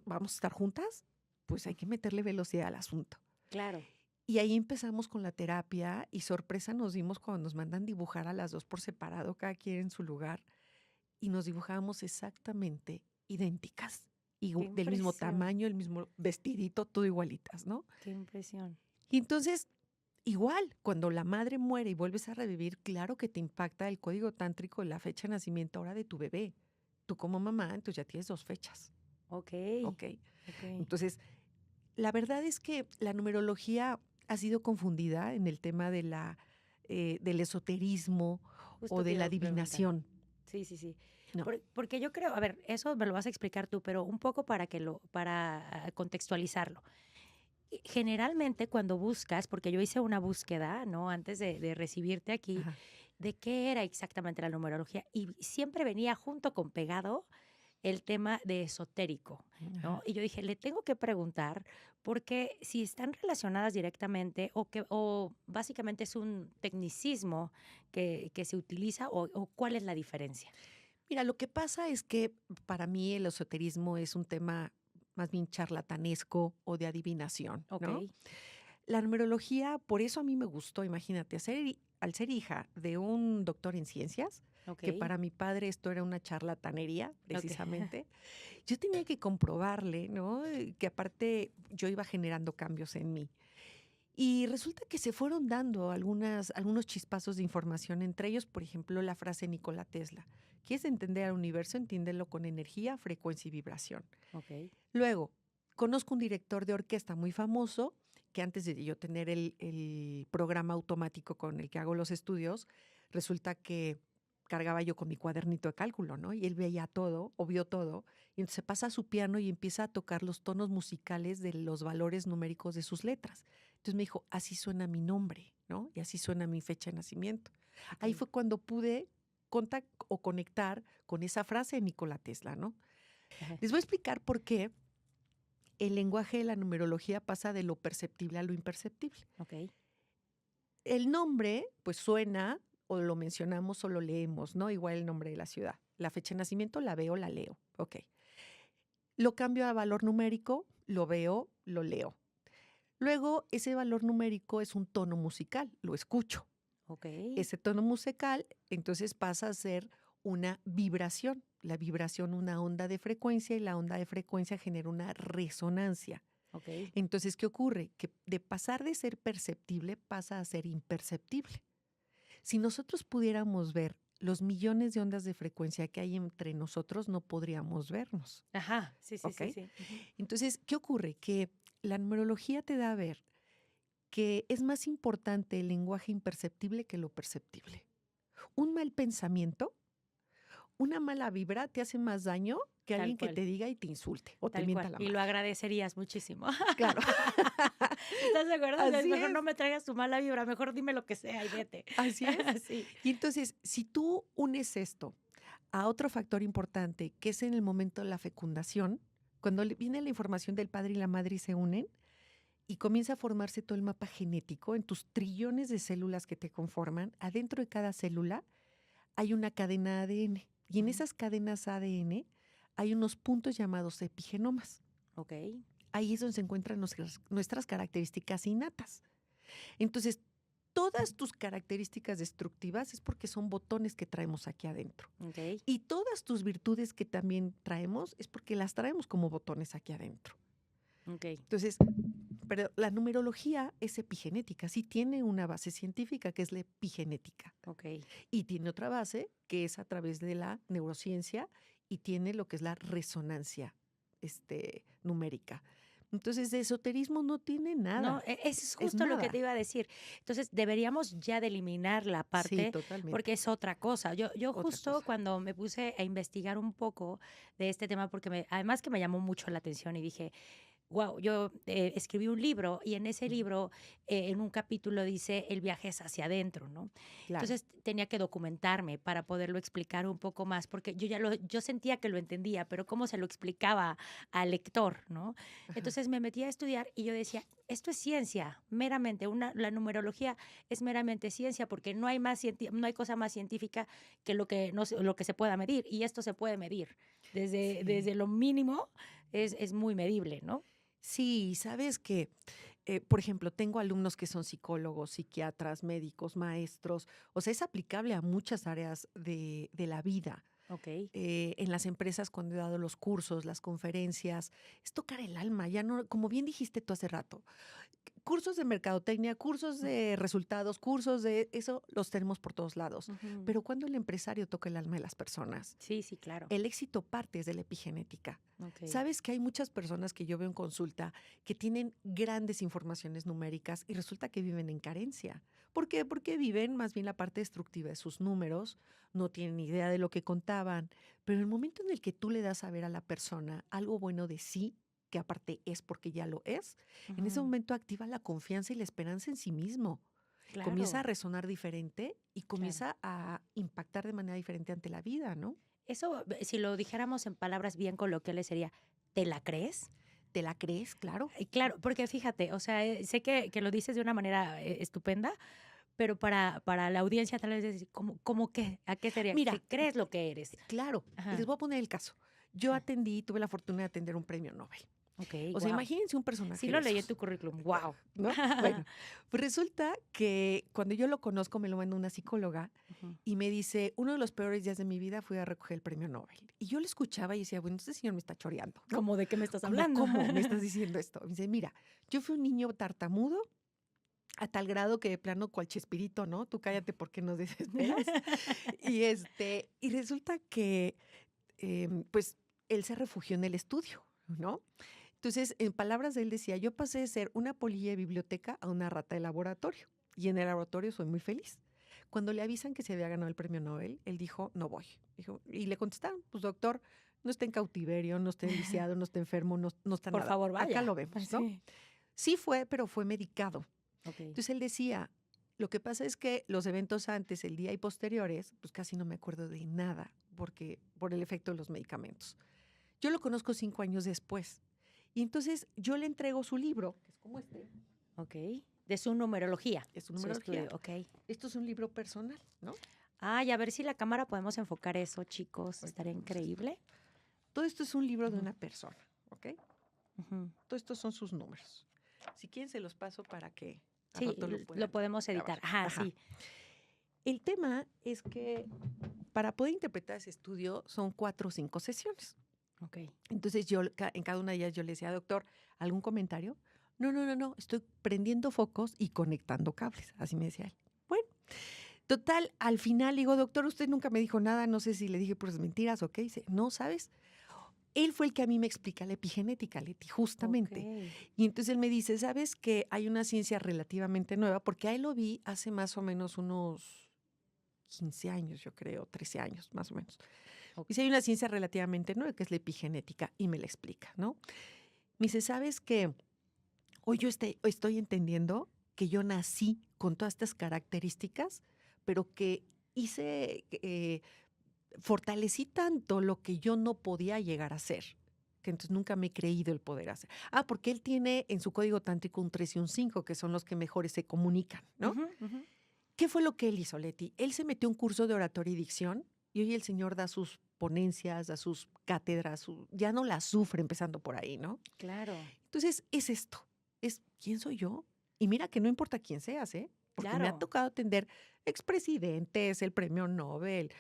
¿vamos a estar juntas? Pues hay que meterle velocidad al asunto. Claro. Y ahí empezamos con la terapia y sorpresa nos dimos cuando nos mandan dibujar a las dos por separado, cada quien en su lugar, y nos dibujábamos exactamente idénticas, y Qué del mismo impresión. tamaño, el mismo vestidito, todo igualitas, ¿no? Qué impresión. Y entonces, igual, cuando la madre muere y vuelves a revivir, claro que te impacta el código tántrico de la fecha de nacimiento ahora de tu bebé. Tú como mamá, entonces ya tienes 2 fechas, Ok. ¿ok? Ok. Entonces, la verdad es que la numerología ha sido confundida en el tema de del esoterismo o Justo te de iba la a preguntar. adivinación, Sí, sí, sí. ¿no? Porque yo creo, a ver, eso me lo vas a explicar tú, pero un poco para contextualizarlo. Generalmente cuando buscas, porque yo hice una búsqueda, ¿no? Antes de recibirte aquí, Ajá. de qué era exactamente la numerología, y siempre venía junto con pegado el tema de esotérico, ¿no? Ajá. Y yo dije, le tengo que preguntar porque si están relacionadas directamente o básicamente es un tecnicismo que se utiliza o cuál es la diferencia. Mira, lo que pasa es que para mí el esoterismo es un tema más bien charlatanesco o de adivinación, Ok, ¿no? La numerología, por eso a mí me gustó, imagínate, al ser hija de un doctor en ciencias, ok, que para mi padre esto era una charlatanería, ok. precisamente, yo tenía que comprobarle, ¿no? Que aparte yo iba generando cambios en mí. Y resulta que se fueron dando algunos chispazos de información, entre ellos, por ejemplo, la frase de Nikola Tesla. ¿Quieres entender al universo? Entiéndelo con energía, frecuencia y vibración. Ok, Luego, conozco un director de orquesta muy famoso que antes de yo tener el programa automático con el que hago los estudios, resulta que cargaba yo con mi cuadernito de cálculo, ¿no? Y él veía todo, o vio todo, y entonces pasa a su piano y empieza a tocar los tonos musicales de los valores numéricos de sus letras. Entonces me dijo, así suena mi nombre, ¿no? Y así suena mi fecha de nacimiento. Ahí ok. fue cuando pude conectar con esa frase de Nikola Tesla, ¿no? Ajá, Les voy a explicar por qué el lenguaje de la numerología pasa de lo perceptible a lo imperceptible. ok, El nombre, pues suena, o lo mencionamos o lo leemos, ¿no? Igual el nombre de la ciudad. La fecha de nacimiento la veo, la leo. Ok. Lo cambio a valor numérico, lo veo, lo leo. Luego, ese valor numérico es un tono musical, lo escucho. ok, Ese tono musical entonces pasa a ser una vibración. La vibración, una onda de frecuencia, y la onda de frecuencia genera una resonancia. ok. Entonces, ¿qué ocurre? Que de pasar de ser perceptible pasa a ser imperceptible. Si nosotros pudiéramos ver los millones de ondas de frecuencia que hay entre nosotros, no podríamos vernos, Ajá, sí, sí, ¿ok? sí, sí. Ujú. Entonces, ¿qué ocurre? Que la numerología te da a ver que es más importante el lenguaje imperceptible que lo perceptible. Un mal pensamiento, una mala vibra te hace más daño que Tal alguien que cual, te diga y te insulte o te tal mienta cual. la Y lo madre. agradecerías muchísimo. Claro, ¿Estás de acuerdo? O sea, así mejor no es, me traigas tu mala vibra, mejor dime lo que sea y vete. así es. Sí. Y entonces, si tú unes esto a otro factor importante, que es en el momento de la fecundación, cuando viene la información del padre y la madre y se unen, y comienza a formarse todo el mapa genético en tus trillones de células que te conforman, adentro de cada célula hay una cadena ADN. Y en Ujú. esas cadenas ADN hay unos puntos llamados epigenomas. Ok, Ahí es donde se encuentran nuestras características innatas. Entonces, todas tus características destructivas es porque son botones que traemos aquí adentro. ok, Y todas tus virtudes que también traemos es porque las traemos como botones aquí adentro. ok, Entonces, pero la numerología es epigenética, sí tiene una base científica que es la epigenética ok. y tiene otra base que es a través de la neurociencia y tiene lo que es la resonancia numérica. Entonces, de esoterismo no tiene nada. No, eso es justo lo que nada. te iba a decir. Entonces, deberíamos ya de eliminar la Sí, parte totalmente. porque es otra cosa. Yo Otra justo cosa. cuando me puse a investigar un poco de este tema, porque además que me llamó mucho la atención y dije, wow, yo escribí un libro y en ese Ujú. libro, en un capítulo dice, el viaje es hacia adentro, ¿no? Claro. Entonces tenía que documentarme para poderlo explicar un poco más, porque yo sentía que lo entendía, pero cómo se lo explicaba al lector, ¿no? Ajá. Entonces me metí a estudiar y yo decía, esto es ciencia, meramente, la numerología es meramente ciencia, porque no hay no hay cosa más científica que lo que, no, lo que se pueda medir, y esto se puede medir. Sí. Desde lo mínimo es muy medible, ¿no? Sí, sabes que, por ejemplo, tengo alumnos que son psicólogos, psiquiatras, médicos, maestros, o sea, es aplicable a muchas áreas de la vida. Ok. En las empresas, cuando he dado los cursos, las conferencias, es tocar el alma, ya no, como bien dijiste tú hace rato, cursos de mercadotecnia, cursos de resultados, cursos de eso, los tenemos por todos lados. Ujú. Pero cuando el empresario toca el alma de las personas, Sí, sí, claro. el éxito parte de la epigenética. Ok. Sabes que hay muchas personas que yo veo en consulta que tienen grandes informaciones numéricas y resulta que viven en carencia. ¿Por qué? Porque viven más bien la parte destructiva de sus números, no tienen idea de lo que contaban, pero el momento en el que tú le das a ver a la persona algo bueno de sí, que aparte es porque ya lo es, en ese Ujú. momento activa la confianza y la esperanza en sí mismo. Comienza a Claro. resonar diferente y comienza a impactar de manera diferente ante la vida, ¿no? Eso, si lo dijéramos en palabras bien coloquiales, sería, ¿te la crees? ¿Te la crees? Claro. Y claro, porque fíjate, o sea, sé que lo dices de una manera estupenda, pero para la audiencia tal vez es decir, ¿cómo qué? ¿A qué sería? Mira, ¿Te crees lo que eres? claro, les Ajá, voy a poner el caso. Yo ajá. atendí, tuve la fortuna de atender un premio Nobel. Ok, O sea, wow. imagínense un Sí personaje de lo leí en esos, tu currículum, wow. ¿no? Bueno, pues resulta que cuando yo lo conozco me lo manda una psicóloga y me dice, uno de los peores días de mi vida fue a recoger el premio Nobel. Y yo le escuchaba y decía, bueno, este señor me está choreando, ¿no? ¿Cómo de qué me estás Como, hablando? ¿cómo me estás diciendo esto? Me dice, mira, yo fui un niño tartamudo a tal grado que de plano cual Chespirito, ¿no? Tú cállate porque nos desesperas. Y resulta que, pues, él se refugió en el estudio, ¿no? Entonces, en palabras de él decía, yo pasé de ser una polilla de biblioteca a una rata de laboratorio. Y en el laboratorio soy muy feliz. Cuando le avisan que se había ganado el premio Nobel, él dijo, no voy. Dijo, y le contestaron, pues doctor, no está en cautiverio, no está lisiado, no está enfermo, no está Por nada. favor, Acá vaya. lo vemos, ¿no? Sí. Sí fue, pero fue medicado. Ok. Entonces él decía, lo que pasa es que los eventos antes, el día y posteriores, pues casi no me acuerdo de nada, porque por el efecto de los medicamentos. Yo lo conozco 5 años después. Y entonces yo le entrego su libro, que es como este, Ok. De su numerología. es su Su numerología. estudio, ok. Esto es un libro personal, ¿no? Ay, a ver si la cámara podemos enfocar eso, chicos. Ahorita Estaría vamos a hacer. increíble. Todo esto es un libro de Ujú, una persona, ¿ok? ujú. Todos estos son sus números. Si quieren se los paso para que a Sí, rato lo lo puedan podemos grabar. editar. Ajá, Ajá. sí. El tema es que para poder interpretar ese estudio son 4 o 5 sesiones. Ok. Entonces yo en cada una de ellas yo le decía, doctor, ¿algún comentario? No, estoy prendiendo focos y conectando cables, así me decía él. Bueno, total, al final digo, doctor, usted nunca me dijo nada, no sé si le dije puras mentiras o qué. Dice, no, ¿sabes? Él fue el que a mí me explica la epigenética, Leti, justamente. Ok. Y entonces él me dice, ¿sabes que hay una ciencia relativamente nueva? Porque a él lo vi hace más o menos unos 15 años, yo creo, 13 años, más o menos. Ok. Dice, hay una ciencia relativamente nueva que es la epigenética y me la explica, ¿no? Me dice, ¿sabes qué? Hoy yo estoy entendiendo que yo nací con todas estas características, pero que fortalecí tanto lo que yo no podía llegar a ser, que entonces nunca me he creído el poder hacer. Porque él tiene en su código tántrico un 3 y un 5, que son los que mejores se comunican, ¿no? Ujú, ujú. ¿Qué fue lo que él hizo, Leti? Él se metió a un curso de oratoria y dicción y hoy el señor da sus ponencias, da sus cátedras, ya no las sufre empezando por ahí, ¿no? Claro, Entonces, es esto, es quién soy yo. Y mira que no importa quién seas, ¿eh? Porque me ha claro. tocado atender expresidentes, el premio Nobel,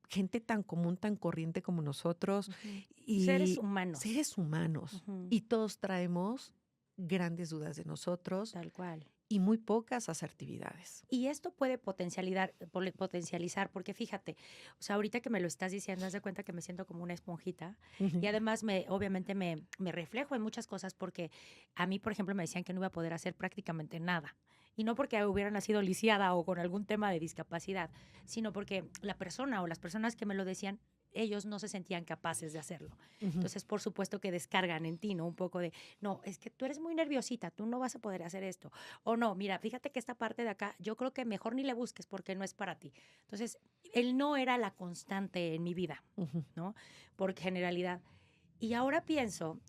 gente tan común, tan corriente como nosotros Ujú. Seres y humanos. seres humanos. Ujú. Y todos traemos grandes dudas de nosotros Tal cual. y muy pocas asertividades. Y esto puede potencializar, porque fíjate, o sea, ahorita que me lo estás diciendo, haz de cuenta que me siento como una esponjita y además obviamente me reflejo en muchas cosas porque a mí, por ejemplo, me decían que no iba a poder hacer prácticamente nada. Y no porque hubiera nacido lisiada o con algún tema de discapacidad, sino porque la persona o las personas que me lo decían, ellos no se sentían capaces de hacerlo. Entonces, por supuesto que descargan en ti, ¿no? Un poco de, no, es que tú eres muy nerviosita, tú no vas a poder hacer esto. O no, mira, fíjate que esta parte de acá, yo creo que mejor ni le busques porque no es para ti. Entonces, él no era la constante en mi vida, ¿no? Por generalidad. Y ahora pienso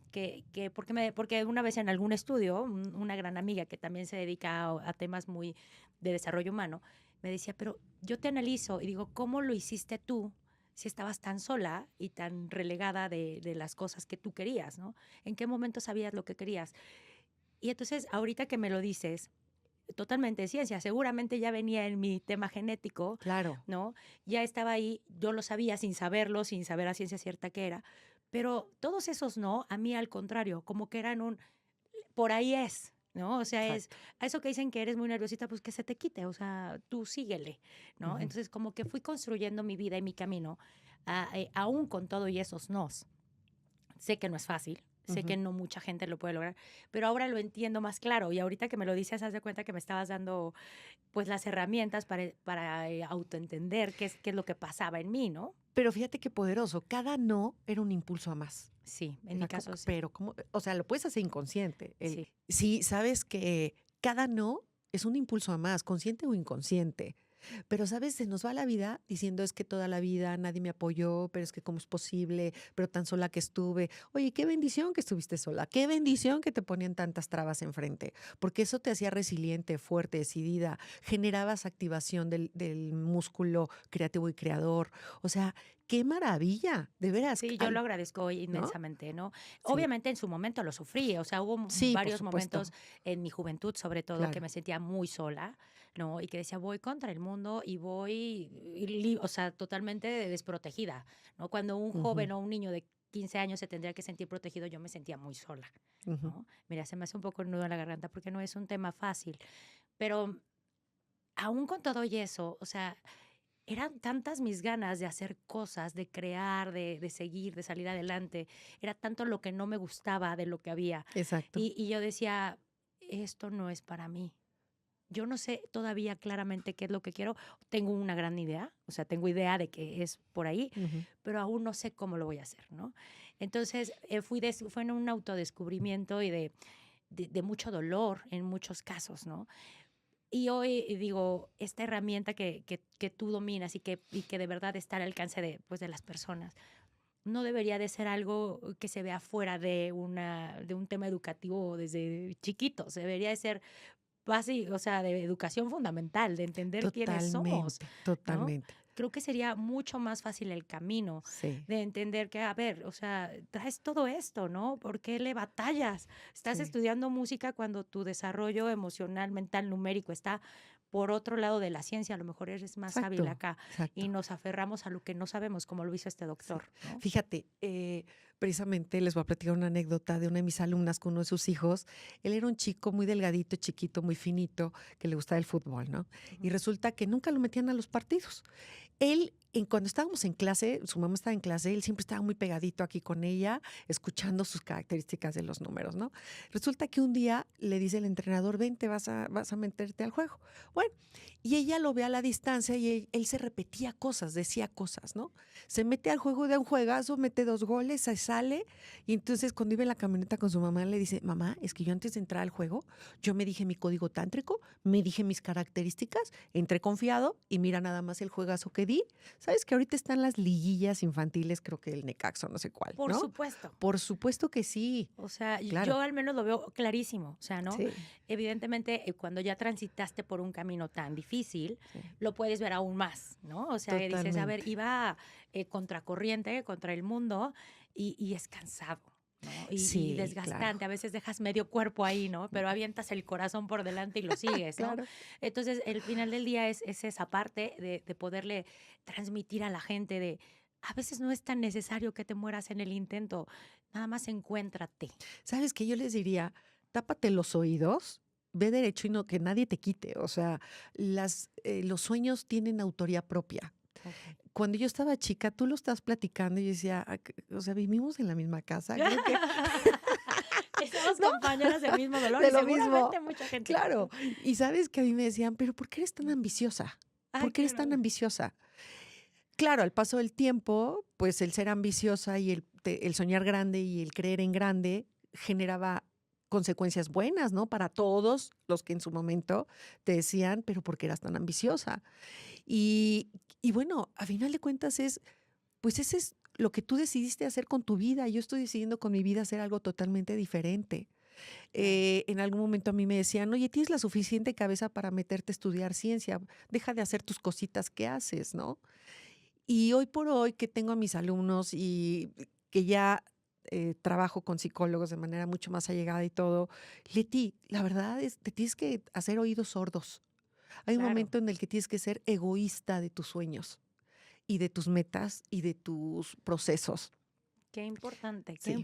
porque una vez en algún estudio, una gran amiga que también se dedica a temas muy de desarrollo humano, me decía, pero yo te analizo y digo, ¿cómo lo hiciste tú si estabas tan sola y tan relegada de las cosas que tú querías, ¿no? ¿En qué momento sabías lo que querías? Y entonces, ahorita que me lo dices, totalmente de ciencia, seguramente ya venía en mi tema genético, Claro. ¿no? Ya estaba ahí, yo lo sabía sin saberlo, sin saber a ciencia cierta qué era, pero todos esos no, a mí al contrario, como que eran por ahí es, ¿no? O sea, Exacto. a eso que dicen que eres muy nerviosita, pues que se te quite, o sea, tú síguele, ¿no? Entonces, como que fui construyendo mi vida y mi camino, aún con todo y esos nos. Sé que no es fácil, sé que no mucha gente lo puede lograr, pero ahora lo entiendo más claro y ahorita que me lo dices, haz de cuenta que me estabas dando pues las herramientas para autoentender qué es lo que pasaba en mí, ¿no? Pero fíjate qué poderoso. Cada no era un impulso a más. Sí, en mi Era caso sí. Pero, ¿cómo? O sea, lo puedes hacer inconsciente. Sí. Sí, sabes que cada no es un impulso a más, consciente o inconsciente. Pero, ¿sabes? Se nos va la vida diciendo es que toda la vida nadie me apoyó, pero es que cómo es posible, pero tan sola que estuve. Oye, qué bendición que estuviste sola, qué bendición que te ponían tantas trabas enfrente, porque eso te hacía resiliente, fuerte, decidida, generabas activación del músculo creativo y creador. O sea, qué maravilla, de veras. Sí, yo lo agradezco hoy inmensamente, ¿no? Sí. Obviamente en su momento lo sufrí, o sea, hubo Sí, por varios supuesto. momentos en mi juventud, sobre todo, que Claro. me sentía muy sola, ¿no? Y que decía, voy contra el mundo y voy, o sea, totalmente desprotegida, ¿no? Cuando un joven o un niño de 15 años se tendría que sentir protegido, yo me sentía muy sola, ¿no? Mira, se me hace un poco el nudo en la garganta porque no es un tema fácil, pero aún con todo y eso, o sea, eran tantas mis ganas de hacer cosas, de crear, de seguir, de salir adelante. Era tanto lo que no me gustaba de lo que había. Exacto. Y yo decía, esto no es para mí. Yo no sé todavía claramente qué es lo que quiero. Tengo una gran idea, o sea, tengo idea de que es por ahí, pero aún no sé cómo lo voy a hacer, ¿no? Entonces, fue en un autodescubrimiento y de mucho dolor en muchos casos, ¿no? Y hoy digo, esta herramienta que tú dominas y que de verdad está al alcance de las personas, no debería de ser algo que se vea fuera de un tema educativo desde chiquitos. Debería de ser básico, o sea, de educación fundamental, de entender quiénes somos, ¿no? Totalmente. Creo que sería mucho más fácil el camino Sí. de entender que, a ver, o sea, traes todo esto, ¿no? ¿Por qué le batallas? Estás Sí. estudiando música cuando tu desarrollo emocional, mental, numérico está por otro lado de la ciencia, a lo mejor eres más hábil Exacto, acá exacto. y nos aferramos a lo que no sabemos, como lo hizo este doctor, ¿no? Fíjate, precisamente les voy a platicar una anécdota de una de mis alumnas con uno de sus hijos. Él era un chico muy delgadito, chiquito, muy finito, que le gustaba el fútbol, ¿no? Y resulta que nunca lo metían a los partidos. Él, cuando estábamos en clase, su mamá estaba en clase, él siempre estaba muy pegadito aquí con ella, escuchando sus características de los números, ¿no? Resulta que un día le dice el entrenador, ven, vas a meterte al juego. Bueno, y ella lo ve a la distancia y él se repetía cosas, decía cosas, ¿no? Se mete al juego de un juegazo, mete 2 goles, se sale, y entonces cuando iba en la camioneta con su mamá le dice, mamá, es que yo antes de entrar al juego, yo me dije mi código tántrico, me dije mis características, entré confiado y mira nada más el juegazo que di. ¿Sabes que ahorita están las liguillas infantiles, creo que el Necaxa, no sé cuál, Por ¿no? supuesto. Por supuesto que sí. O sea, Claro. yo al menos lo veo clarísimo, o sea, ¿no? Sí. Evidentemente, cuando ya transitaste por un camino tan difícil, Sí. lo puedes ver aún más, ¿no? O sea, dices, a ver, Totalmente. iba contracorriente, contra el mundo, y es cansado, ¿no? Y Sí, desgastante, claro. a veces dejas medio cuerpo ahí, ¿no? Pero avientas el corazón por delante y lo sigues, ¿no? Claro. Entonces, el final del día es esa parte de poderle transmitir a la gente a veces no es tan necesario que te mueras en el intento, nada más encuéntrate. ¿Sabes qué? Yo les diría, tápate los oídos ve derecho y no que nadie te quite. O sea, los sueños tienen autoría propia. Ok. Cuando yo estaba chica, tú lo estás platicando y yo decía, o sea, vivimos en la misma casa. Creo que Estamos compañeras del mismo dolor de y lo mismo. seguramente mucha gente. Claro. Y sabes que a mí me decían, pero ¿por qué eres tan ambiciosa? ¿Por qué eres tan claro. ambiciosa? Claro, al paso del tiempo, pues el ser ambiciosa y el soñar grande y el creer en grande generaba consecuencias buenas, ¿no? Para todos los que en su momento te decían, pero ¿por qué eras tan ambiciosa? Y, y bueno, a final de cuentas pues ese es lo que tú decidiste hacer con tu vida. Yo estoy decidiendo con mi vida hacer algo totalmente diferente. En algún momento a mí me decían, oye, tienes la suficiente cabeza para meterte a estudiar ciencia, deja de hacer tus cositas que haces, ¿no? Y hoy por hoy que tengo a mis alumnos y que ya trabajo con psicólogos de manera mucho más allegada y todo, Leti, la verdad es, te tienes que hacer oídos sordos. Hay un Claro. momento en el que tienes que ser egoísta de tus sueños y de tus metas y de tus procesos. Qué importante Sí.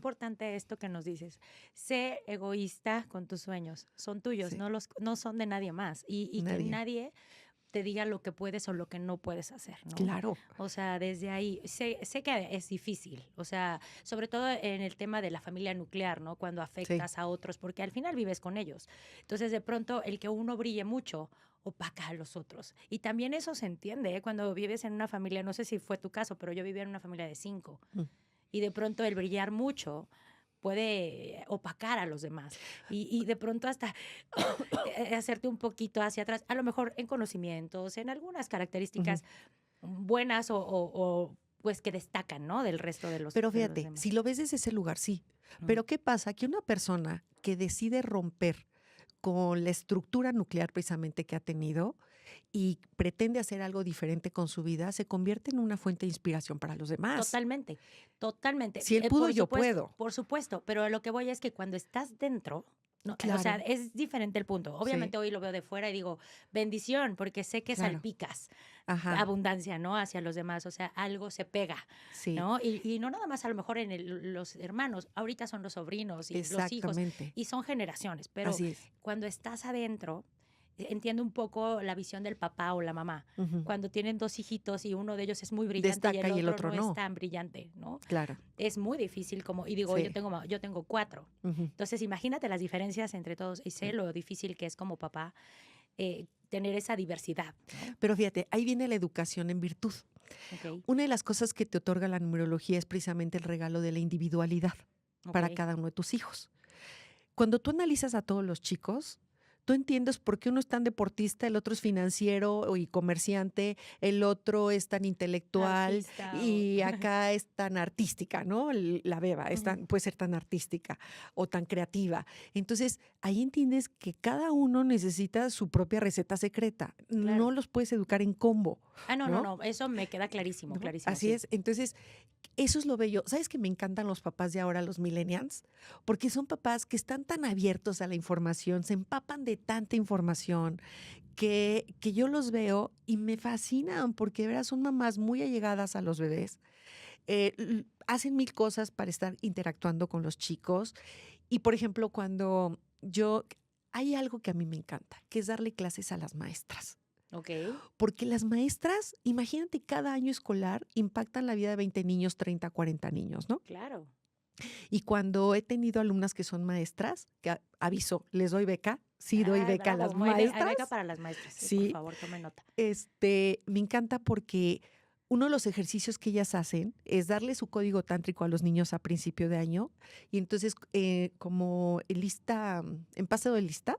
esto que nos dices. Sé egoísta con tus sueños, son tuyos, Sí. no son de nadie más. Y que Nadie. nadie te diga lo que puedes o lo que no puedes hacer, ¿no? Claro. O sea, desde ahí, sé que es difícil, o sea, sobre todo en el tema de la familia nuclear, ¿no? Cuando afectas a otros, porque al final vives con ellos. Entonces, de pronto, el que uno brille mucho opaca a los otros. Y también eso se entiende, ¿eh? Cuando vives en una familia, no sé si fue tu caso, pero yo vivía en una familia de 5. Y de pronto el brillar mucho puede opacar a los demás y de pronto hasta hacerte un poquito hacia atrás, a lo mejor en conocimientos, en algunas características buenas o pues que destacan, ¿no? Del resto de los Pero de los fíjate, demás. si lo ves desde ese lugar, sí. Mm. Pero ¿qué pasa? Que una persona que decide romper con la estructura nuclear precisamente que ha tenido y pretende hacer algo diferente con su vida, se convierte en una fuente de inspiración para los demás. Totalmente, totalmente. Si él pudo, Por yo supuesto, puedo. por supuesto, pero a lo que voy es que cuando estás dentro, no, o Claro. sea, es diferente el punto. Obviamente Sí. hoy lo veo de fuera y digo, bendición, porque sé que Claro. salpicas Ajá. abundancia, ¿no? Hacia los demás, o sea, algo se pega, Sí. ¿no? Y no nada más a lo mejor en los hermanos, ahorita son los sobrinos y los hijos, Exactamente. y son generaciones, pero Así es. cuando estás adentro, entiendo un poco la visión del papá o la mamá. Ujú. Cuando tienen 2 hijitos y uno de ellos es muy brillante Destaca y el otro no es tan brillante, ¿no? Claro. Es muy difícil como, y digo, Sí. yo tengo 4. Ujú. Entonces, imagínate las diferencias entre todos y sé lo difícil que es como papá tener esa diversidad, ¿no? Pero fíjate, ahí viene la educación en virtud. Ok, Una de las cosas que te otorga la numerología es precisamente el regalo de la individualidad para ok. cada uno de tus hijos. Cuando tú analizas a todos los chicos, tú entiendes por qué uno es tan deportista, el otro es financiero y comerciante, el otro es tan intelectual Artista y acá es tan artística, ¿no? La beba Ujú. puede ser tan artística o tan creativa. Entonces, ahí entiendes que cada uno necesita su propia receta secreta. Claro. No los puedes educar en combo. No, eso me queda clarísimo, ¿No? clarísimo. Así sí. es. Entonces, eso es lo bello. ¿Sabes que me encantan los papás de ahora, los millennials? Porque son papás que están tan abiertos a la información, se empapan de tanta información, que yo los veo y me fascinan porque de verdad son mamás muy allegadas a los bebés. Hacen mil cosas para estar interactuando con los chicos. Y, por ejemplo, hay algo que a mí me encanta, que es darle clases a las maestras. Ok, Porque las maestras, imagínate, cada año escolar impactan la vida de 20 niños, 30, 40 niños, ¿no? claro. Y cuando he tenido alumnas que son maestras, que aviso, les doy beca, sí doy Ay, beca a las bravo, hay beca maestras. para las maestras, sí, Sí. por favor, tome nota. Me encanta porque uno de los ejercicios que ellas hacen es darle su código tántrico a los niños a principio de año. Y entonces, como en paseo de lista,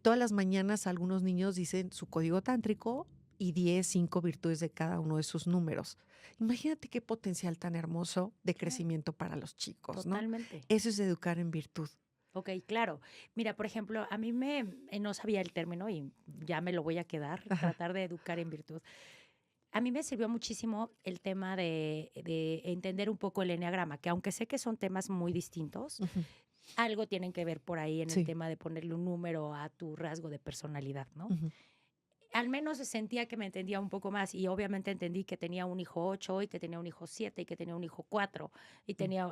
todas las mañanas algunos niños dicen su código tántrico y 5 virtudes de cada uno de sus números. Imagínate qué potencial tan hermoso de crecimiento para los chicos, ¿no? Totalmente. Eso es educar en virtud. Ok, claro. Mira, por ejemplo, a mí no sabía el término y ya me lo voy a quedar, Ajá. tratar de educar en virtud. A mí me sirvió muchísimo el tema de entender un poco el eneagrama, que aunque sé que son temas muy distintos, Ujú. algo tienen que ver por ahí en Sí. el tema de ponerle un número a tu rasgo de personalidad, ¿no? Ujú. al menos sentía que me entendía un poco más y obviamente entendí que tenía un hijo 8 y que tenía un hijo 7 y que tenía un hijo 4 y tenía,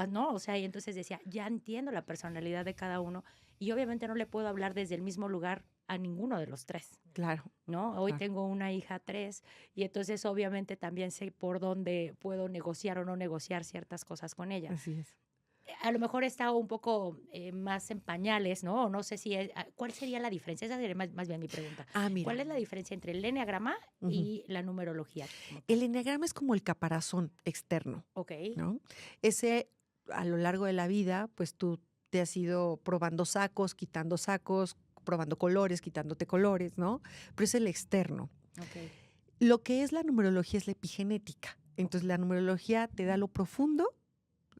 no, o sea, y entonces decía, ya entiendo la personalidad de cada uno y obviamente no le puedo hablar desde el mismo lugar a ninguno de los tres, Claro, ¿no? Hoy claro. tengo una hija 3 y entonces obviamente también sé por dónde puedo negociar o no negociar ciertas cosas con ella. Así es. A lo mejor está un poco más en pañales, ¿no? No sé si ¿cuál sería la diferencia? Esa sería más bien mi pregunta. ¿Cuál Mira. es la diferencia entre el enneagrama Ujú. y la numerología como tal? El eneagrama es como el caparazón externo, Ok, ¿no? Ese, a lo largo de la vida, pues tú te has ido probando sacos, probando colores, quitándote colores, ¿no? Pero es el externo. ok, Lo que es la numerología es la epigenética. Entonces, la numerología te da lo profundo,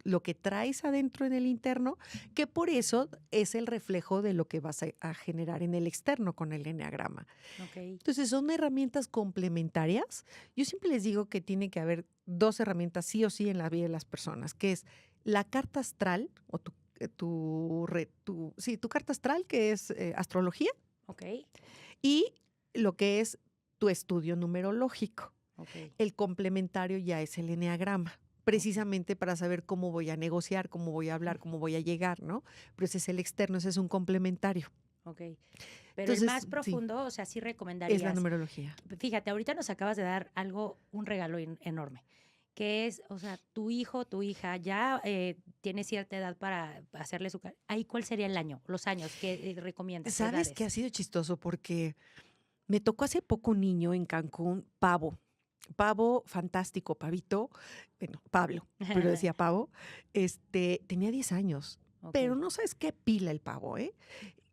lo que traes adentro en el interno, que por eso es el reflejo de lo que vas a generar en el externo con el eneagrama. ok, Entonces, son herramientas complementarias. Yo siempre les digo que tiene que haber dos herramientas sí o sí en la vida de las personas, que es la carta astral o tu carta astral, que es astrología, ok, y lo que es tu estudio numerológico. ok, El complementario ya es el eneagrama, precisamente para saber cómo voy a negociar, cómo voy a hablar, cómo voy a llegar, ¿no? Pero ese es el externo, ese es un complementario. ok. Pero el Entonces, más sí, profundo, o sea, sí es la recomendarías. numerología. Fíjate, ahorita nos acabas de dar algo, un regalo enorme, que es, o sea, tu hijo, tu hija ya tiene cierta edad para hacerle su... Ahí, ¿cuál sería el año, los años que recomiendas, ¿Sabes qué ha edades? sido chistoso? Porque me tocó hace poco un niño en Cancún, Pavo fantástico, Pavito, bueno, Pablo, pero decía Pavo, tenía 10 años, Ok. pero no sabes qué pila el pavo, ¿eh?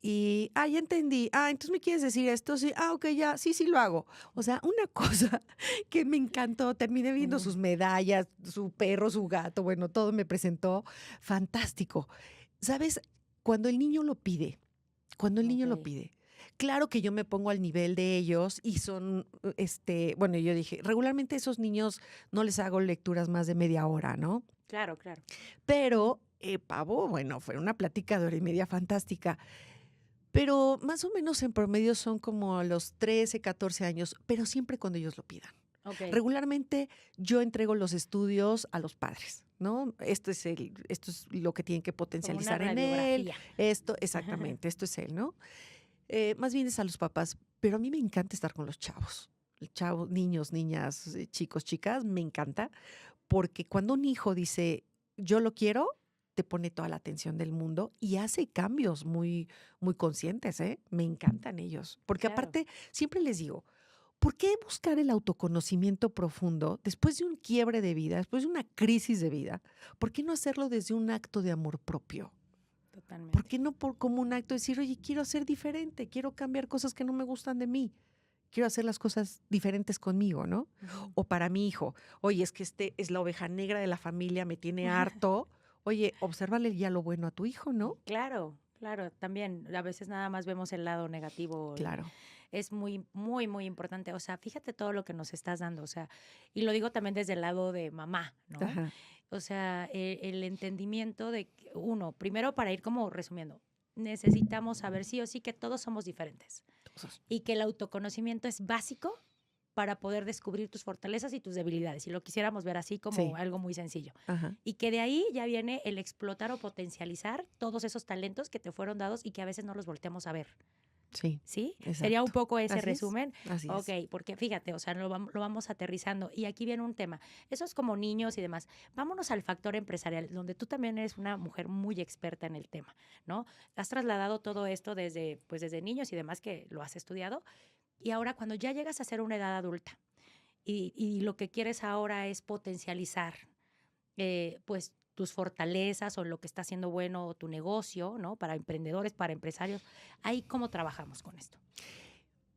Y, ya entendí. Entonces me quieres decir esto, sí. Ok, ya, sí, sí lo hago. O sea, una cosa que me encantó. Terminé viendo sus medallas, su perro, su gato, bueno, todo me presentó fantástico. ¿Sabes? Cuando el niño lo pide, cuando el niño lo Ok. pide. Claro que yo me pongo al nivel de ellos y son, bueno, yo dije, regularmente a esos niños no les hago lecturas más de media hora, ¿no? Claro, claro. Pero Pavo, bueno, fue una plática de hora y media fantástica. Pero más o menos en promedio son como a los 13, 14 años, pero siempre cuando ellos lo pidan. Ok. Regularmente yo entrego los estudios a los padres, ¿no? Esto es lo que tienen que Como una potencializar en él, radiografía. esto, exactamente, esto es él, ¿no? Más bien es a los papás, pero a mí me encanta estar con los chavos. Chavos, niños, niñas, chicos, chicas, me encanta, porque cuando un hijo dice, yo lo quiero, te pone toda la atención del mundo y hace cambios muy, muy conscientes, ¿eh? Me encantan ellos. Porque Claro. aparte, siempre les digo, ¿por qué buscar el autoconocimiento profundo después de un quiebre de vida, después de una crisis de vida? ¿Por qué no hacerlo desde un acto de amor propio? ¿Por Totalmente. qué no como un acto de decir, oye, quiero ser diferente, quiero cambiar cosas que no me gustan de mí? Quiero hacer las cosas diferentes conmigo, ¿no? Ujú. O para mi hijo, oye, es que es la oveja negra de la familia, me tiene harto. Oye, obsérvale ya lo bueno a tu hijo, ¿no? Claro, claro, también. A veces nada más vemos el lado negativo. Claro. Es muy, muy, muy importante. O sea, fíjate todo lo que nos estás dando. O sea, y lo digo también desde el lado de mamá, ¿no? Ajá. O sea, el entendimiento de que, uno, primero para ir como resumiendo, necesitamos saber sí o sí que todos somos diferentes Todos. y que el autoconocimiento es básico para poder descubrir tus fortalezas y tus debilidades, si lo quisiéramos ver así como Sí. algo muy sencillo. Ajá. Y que de ahí ya viene el explotar o potencializar todos esos talentos que te fueron dados y que a veces no los volteamos a ver. Sí. ¿Sí? Exacto. Sería un poco ese Así es, resumen. así Ok, es. porque fíjate, o sea, lo vamos aterrizando. Y aquí viene un tema. Eso es como niños y demás. Vámonos al factor empresarial, donde tú también eres una mujer muy experta en el tema, ¿no? Has trasladado todo esto desde niños y demás que lo has estudiado. Y ahora cuando ya llegas a ser una edad adulta y lo que quieres ahora es potencializar, pues tus fortalezas o lo que está haciendo bueno tu negocio, ¿no? Para emprendedores, para empresarios. Ahí, ¿cómo trabajamos con esto?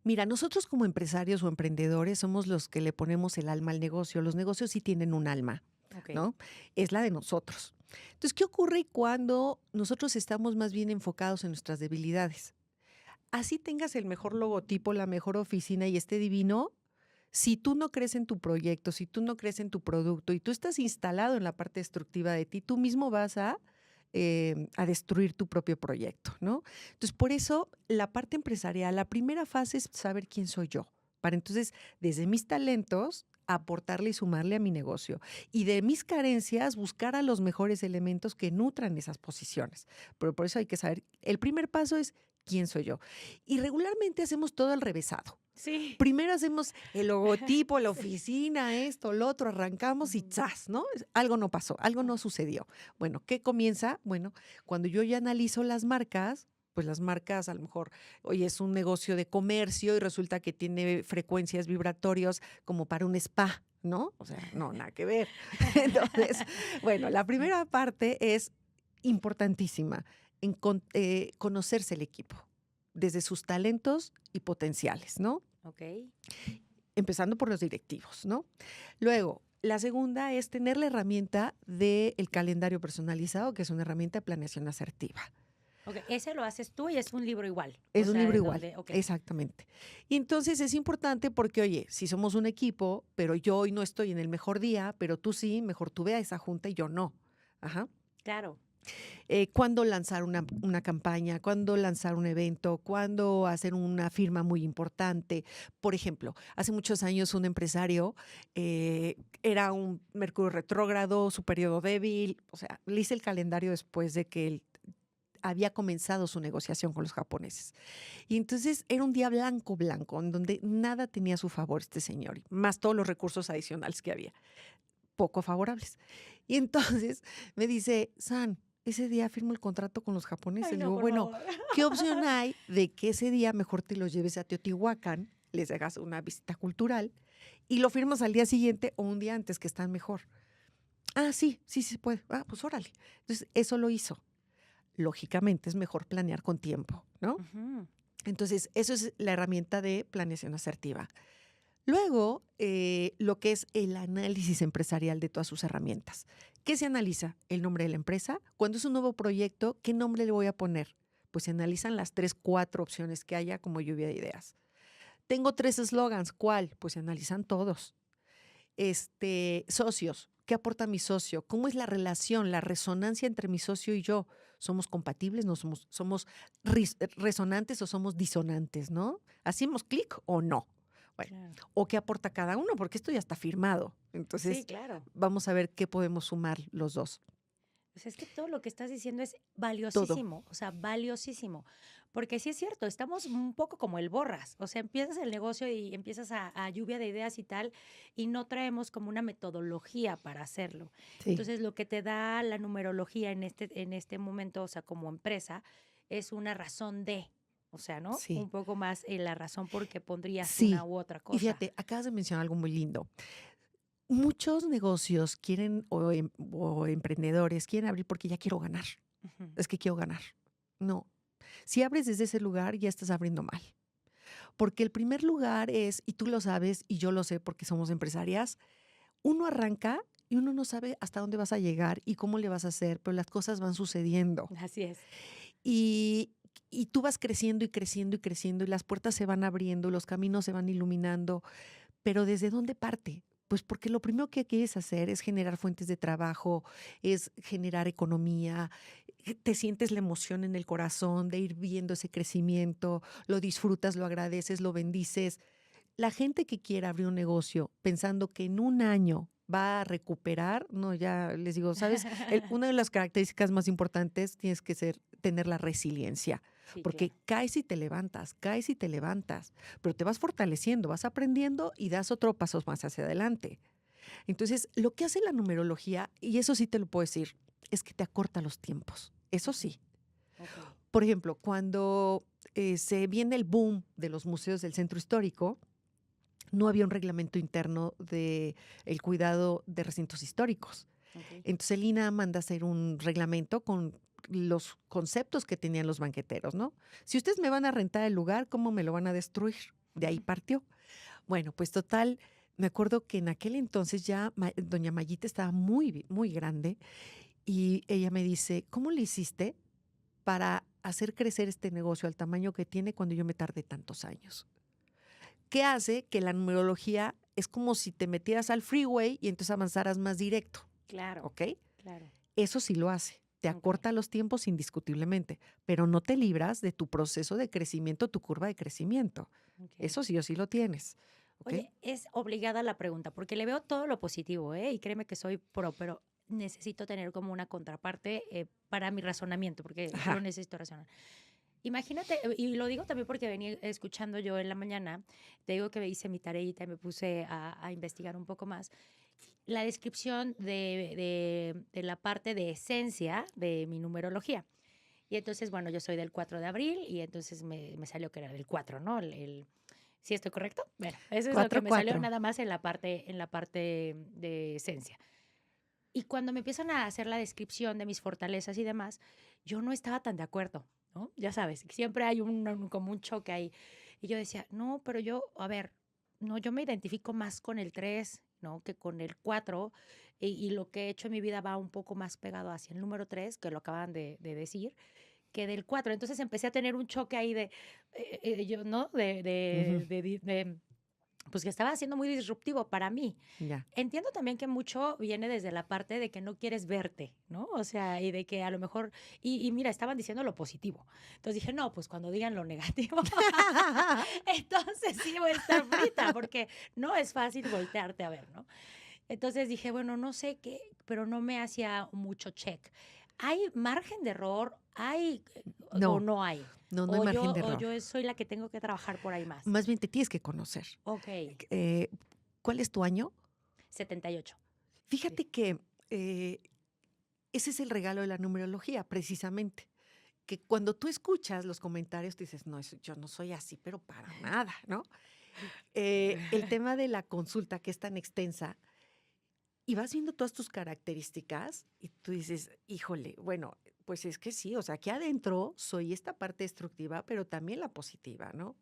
Mira, nosotros como empresarios o emprendedores somos los que le ponemos el alma al negocio. Los negocios sí tienen un alma, Ok. ¿no? Es la de nosotros. Entonces, ¿qué ocurre cuando nosotros estamos más bien enfocados en nuestras debilidades? Así tengas el mejor logotipo, la mejor oficina y esté divino, si tú no crees en tu proyecto, si tú no crees en tu producto y tú estás instalado en la parte destructiva de ti, tú mismo vas a a destruir tu propio proyecto, ¿no? Entonces, por eso la parte empresarial, la primera fase es saber quién soy yo, para entonces, desde mis talentos, aportarle y sumarle a mi negocio. Y de mis carencias, buscar a los mejores elementos que nutran esas posiciones. Pero por eso hay que saber, el primer paso es quién soy yo. Y regularmente hacemos todo al revésado. Sí. Primero hacemos el logotipo, la oficina, esto, lo otro, arrancamos y ¡zas!, ¿no? Algo no pasó, algo no sucedió. Bueno, ¿qué comienza? Bueno, cuando yo ya analizo las marcas, pues las marcas a lo mejor, oye, es un negocio de comercio y resulta que tiene frecuencias vibratorias como para un spa, ¿no? O sea, no, nada que ver. Entonces, bueno, la primera parte es importantísima en conocerse el equipo, desde sus talentos y potenciales, ¿no? Ok. Empezando por los directivos, ¿no? Luego, la segunda es tener la herramienta del calendario personalizado, que es una herramienta de planeación asertiva. Ok, ese lo haces tú y es un libro igual. Es O un sea, libro en igual, donde- ok. exactamente. Y entonces es importante porque, oye, si somos un equipo, pero yo hoy no estoy en el mejor día, pero tú sí, mejor tú ve a esa junta y yo no. Ajá. Claro. Cuándo lanzar una campaña, cuándo lanzar un evento, cuándo hacer una firma muy importante. Por ejemplo, hace muchos años un empresario era un Mercurio retrógrado, su periodo débil, o sea, le hice el calendario después de que él había comenzado su negociación con los japoneses. Y entonces era un día blanco, blanco, en donde nada tenía a su favor este señor, más todos los recursos adicionales que había, poco favorables. Y entonces me dice, San, ese día firmo el contrato con los japoneses. Ay, Le no, digo, por bueno, favor. ¿qué opción hay de que ese día mejor te los lleves a Teotihuacán, les hagas una visita cultural y lo firmas al día siguiente o un día antes que están mejor? Ah, sí, sí, sí se puede. Ah, pues órale. Entonces, eso lo hizo. Lógicamente es mejor planear con tiempo, ¿no? Ujú. Entonces, eso es la herramienta de planeación asertiva. Luego, lo que es el análisis empresarial de todas sus herramientas. ¿Qué se analiza? El nombre de la empresa. Cuando es un nuevo proyecto, ¿qué nombre le voy a poner? Pues se analizan las 3, 4 opciones que haya como lluvia de ideas. Tengo 3 eslogans, ¿cuál? Pues se analizan todos. Socios, ¿qué aporta mi socio? ¿Cómo es la relación, la resonancia entre mi socio y yo? ¿Somos compatibles? ¿No somos resonantes o somos disonantes, no? ¿Hacemos clic o no? Bueno, Claro. o qué aporta cada uno, porque esto ya está firmado. Entonces, Sí, claro. vamos a ver qué podemos sumar los dos. Pues es que todo lo que estás diciendo es Todo. valiosísimo, o sea, valiosísimo. Porque sí es cierto, estamos un poco como el borras. O sea, empiezas el negocio y empiezas a lluvia de ideas y tal, y no traemos como una metodología para hacerlo. Sí. Entonces, lo que te da la numerología en este momento, o sea, como empresa, es una razón de, o sea, ¿no? Sí. Un poco más la razón por qué pondrías Sí. una u otra cosa. Y fíjate, acabas de mencionar algo muy lindo. Muchos negocios quieren, o emprendedores quieren abrir porque ya quiero ganar. Ujú. Es que quiero ganar. No. Si abres desde ese lugar, ya estás abriendo mal. Porque el primer lugar es, y tú lo sabes, y yo lo sé porque somos empresarias, uno arranca y uno no sabe hasta dónde vas a llegar y cómo le vas a hacer, pero las cosas van sucediendo. Así es. Y, y tú vas creciendo y creciendo y creciendo y las puertas se van abriendo, los caminos se van iluminando. Pero ¿desde dónde parte? Pues porque lo primero que quieres hacer es generar fuentes de trabajo, es generar economía, te sientes la emoción en el corazón de ir viendo ese crecimiento, lo disfrutas, lo agradeces, lo bendices. La gente que quiera abrir un negocio pensando que en un año va a recuperar, no, ya les digo, ¿sabes? Una de las características más importantes tienes que tener la resiliencia. Sí, Porque claro. caes y te levantas, pero te vas fortaleciendo, vas aprendiendo y das otro paso más hacia adelante. Entonces, lo que hace la numerología, y eso sí te lo puedo decir, es que te acorta los tiempos. Eso sí. Ok. Por ejemplo, cuando se viene el boom de los museos del centro histórico, no había un reglamento interno de el cuidado de recintos históricos. Ok. Entonces el INAH manda a hacer un reglamento con los conceptos que tenían los banqueteros, ¿no? Si ustedes me van a rentar el lugar, ¿cómo me lo van a destruir? De ahí partió. Bueno, pues total, me acuerdo que en aquel entonces ya doña Mayita estaba muy grande y ella me dice, ¿cómo le hiciste para hacer crecer este negocio al tamaño que tiene cuando yo me tardé tantos años? ¿Qué hace? Que la numerología es como si te metieras al freeway y entonces avanzaras más directo, Claro, ¿ok? claro. Eso sí lo hace. te acorta los tiempos indiscutiblemente, pero no te libras de tu proceso de crecimiento, tu curva de crecimiento. Eso sí o sí lo tienes. ¿Okay? Oye, es obligada la pregunta, porque le veo todo lo positivo, ¿eh? Y créeme que soy pro, pero necesito tener como una contraparte para mi razonamiento, porque Ajá. lo necesito razonar. Imagínate, y lo digo también porque venía escuchando yo en la mañana, te digo que me hice mi tareita y me puse a investigar un poco más. La descripción de la parte de esencia de mi numerología. Y entonces, bueno, yo soy del 4 de abril y entonces me salió que era del 4, ¿no? ¿Sí estoy correcto? Bueno, eso es lo que me salió 4-4. nada más en la parte de esencia. Y cuando me empiezan a hacer la descripción de mis fortalezas y demás, yo no estaba tan de acuerdo, ¿no? Ya sabes, siempre hay como un choque ahí. Y yo decía, no, pero yo, a ver, no, yo me identifico más con el 3, ¿no? Que con el 4. Y lo que he hecho en mi vida va un poco más pegado hacia el número 3, que lo acaban de decir, que del 4. Entonces empecé a tener un choque ahí yo, ¿no? Ujú. Pues que estaba siendo muy disruptivo para mí. Ya. Entiendo también que mucho viene desde la parte de que no quieres verte, ¿no? O sea, y de que a lo mejor, y mira, estaban diciendo lo positivo. Entonces dije, no, pues cuando digan lo negativo, entonces sí voy a estar frita, porque no es fácil voltearte a ver, ¿no? Entonces dije, bueno, no sé qué, pero no me hacía mucho check. ¿Hay margen de error? ¿Hay o No, no hay? no hay margen de O error. yo soy la que tengo que trabajar por ahí más. Más bien te tienes que conocer. Ok, Eh, ¿Cuál es tu año? 78. Sí. Fíjate que ese es el regalo de la numerología, precisamente. Que cuando tú escuchas los comentarios, tú dices, no, yo no soy así, pero para nada, ¿no? El tema de la consulta, que es tan extensa, y vas viendo todas tus características y tú dices, híjole, bueno, pues es que sí, o sea, aquí adentro soy esta parte destructiva, pero también la positiva, ¿no?